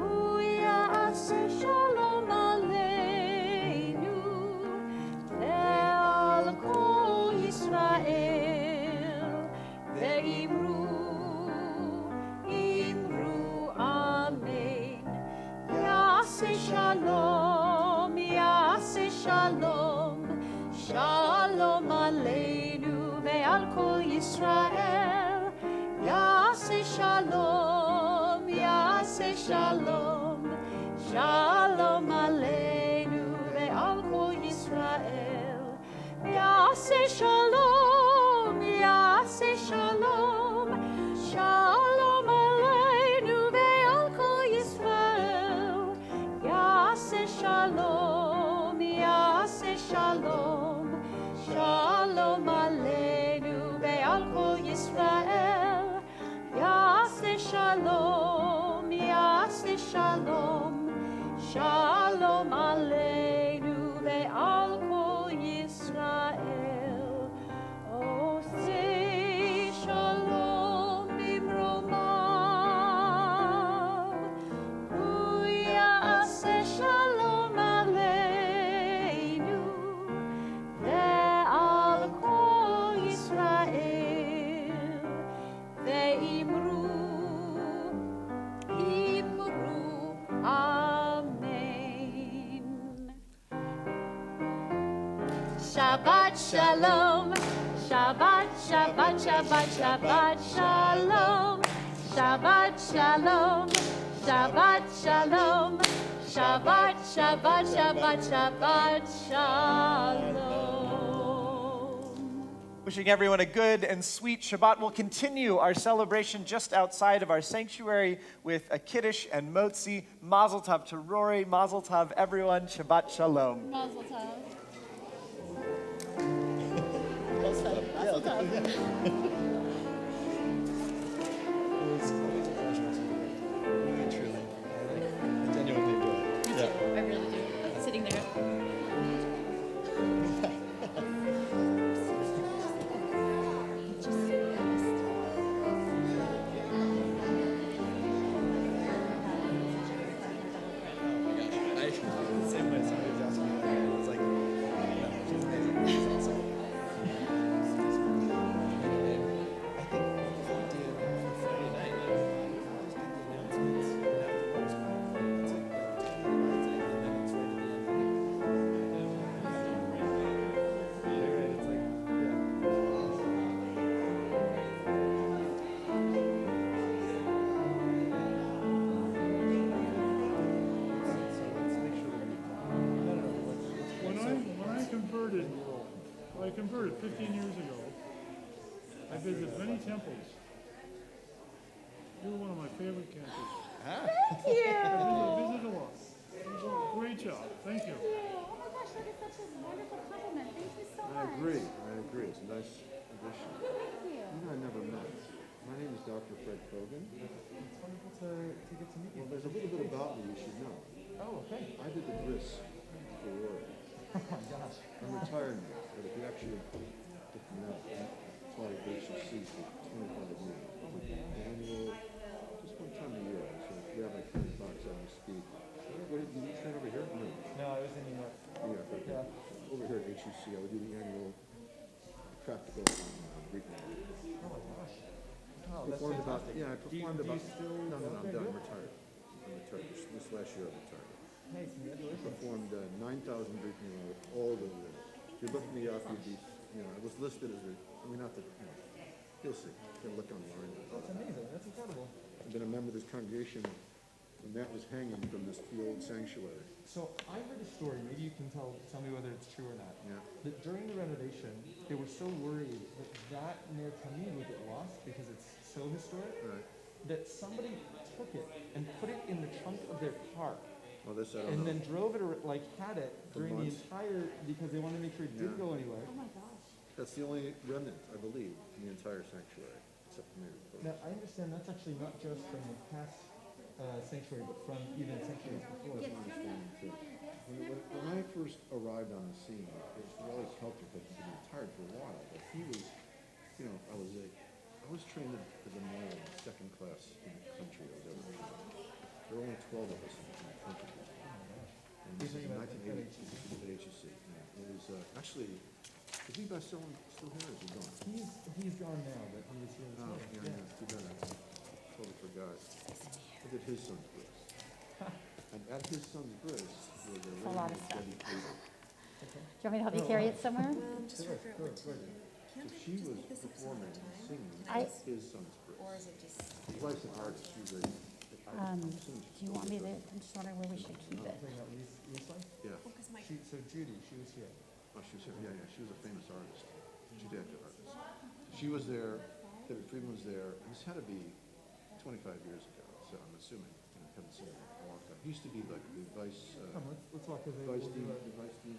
[SPEAKER 3] uyase shalom aleinu, ve'al kol Yisrael, ve'imru amen. Yase shalom, shalom aleinu ve'al kol Yisrael. Yase shalom, shalom aleinu ve'al kol Yisrael. Yase shalom, shalom aleinu ve'al kol Yisrael. Yase shalom, shalom aleinu ve'al kol Yisrael. Yase shalom, shalom aleinu ve'al kol Yisrael. Oh, say shalom bimromav, uyase shalom aleinu ve'al kol Yisrael, ve'imru amen. Shabbat shalom, Shabbat shalom, Shabbat shalom, Shabbat shalom.
[SPEAKER 1] Wishing everyone a good and sweet Shabbat. We'll continue our celebration just outside of our sanctuary with a kiddush and motzi. Mazel tov to Rory. Mazel tov, everyone. Shabbat shalom.
[SPEAKER 7] Mazel tov. I really do. Sitting there.
[SPEAKER 11] I converted 15 years ago. I visited many temples. You were one of my favorite campers.
[SPEAKER 7] Thank you.
[SPEAKER 11] I visited a lot. Great job. Thank you.
[SPEAKER 7] Oh my gosh, that is such a wonderful compliment. Thank you so much.
[SPEAKER 14] I agree. It's a nice addition.
[SPEAKER 7] Thank you.
[SPEAKER 14] You and I never met. My name is Dr. Fred Kogan.
[SPEAKER 5] It's wonderful to get to meet you.
[SPEAKER 14] Well, there's a little bit about me you should know.
[SPEAKER 5] Oh, okay.
[SPEAKER 14] I did the bris for Rory.
[SPEAKER 5] Oh my gosh.
[SPEAKER 14] I'm retired now, but if you actually took me out, I taught at HCC for 25 years. Annual, just one time a year. So if you have like 20 bucks, I will speak. Did you train over here?
[SPEAKER 5] No, I was in New York.
[SPEAKER 14] New York, okay.
[SPEAKER 5] Yeah.
[SPEAKER 14] Over here at HCC, I would do the annual practical on Greek language.
[SPEAKER 5] Oh my gosh. Oh, that's
[SPEAKER 14] Performed about,
[SPEAKER 5] fantastic.
[SPEAKER 14] yeah, I performed about,
[SPEAKER 5] still
[SPEAKER 14] no,
[SPEAKER 5] go
[SPEAKER 14] I'm
[SPEAKER 5] there?
[SPEAKER 14] done, I'm retired. I'm retired. This last year I retired.
[SPEAKER 5] Hey, congratulations.
[SPEAKER 14] Performed 9,000 Greek language all over the world. If you look me up, you'd be, I was listed as not that, you'll see. You can look online.
[SPEAKER 5] That's amazing. That's incredible.
[SPEAKER 14] I've been a member of this congregation when that was hanging from this old sanctuary.
[SPEAKER 5] So I heard a story, maybe you can tell me whether it's true or not.
[SPEAKER 14] Yeah.
[SPEAKER 5] That during the renovation, they were so worried that Ner Tamid would get lost because it's so historic,
[SPEAKER 14] Right.
[SPEAKER 5] that somebody took it and put it in the trunk of their car.
[SPEAKER 14] Well, this I don't
[SPEAKER 5] And
[SPEAKER 14] know.
[SPEAKER 5] then drove it, had it
[SPEAKER 14] For
[SPEAKER 5] during the
[SPEAKER 14] months.
[SPEAKER 5] entire, because they wanted to make sure it didn't
[SPEAKER 14] Yeah.
[SPEAKER 5] go anywhere.
[SPEAKER 7] Oh my gosh.
[SPEAKER 14] That's the only remnant, I believe, in the entire sanctuary, except for maybe.
[SPEAKER 5] Now, I understand that's actually not just from the past sanctuary, but from even sanctuaries before.
[SPEAKER 14] That's my understanding too. When I first arrived on the scene, it was Wally Kelter, but he'd been retired for a while, but he was was trained as a mole in second class in the country I was ever trained. There were only 12 of us in the country. And this is in 1980 at HEC. It was actually, is he still here or is he gone?
[SPEAKER 5] He's gone now, but he was here.
[SPEAKER 14] Oh, yeah, too bad. I totally forgot. I did his son's bris. And at his son's bris was a
[SPEAKER 3] a lot
[SPEAKER 14] lady
[SPEAKER 3] of stuff.
[SPEAKER 14] named Debbie Cleaver.
[SPEAKER 3] Do you want me to help you carry it somewhere?
[SPEAKER 14] So she was performing and singing
[SPEAKER 3] I-
[SPEAKER 14] at his son's bris. His wife's an artist. She's a,
[SPEAKER 3] Do you want me to, I'm just wondering where we should keep it.
[SPEAKER 14] Yeah.
[SPEAKER 5] So Judy, she was here.
[SPEAKER 14] Oh, she was here. Yeah, yeah. She was a famous artist. Judaica artist. She was there. David Friedman was there. This had to be 25 years ago. So I'm assuming. I haven't seen him in a long time. He used to be like the vice.
[SPEAKER 5] Let's walk over there.
[SPEAKER 14] Vice dean. The vice dean.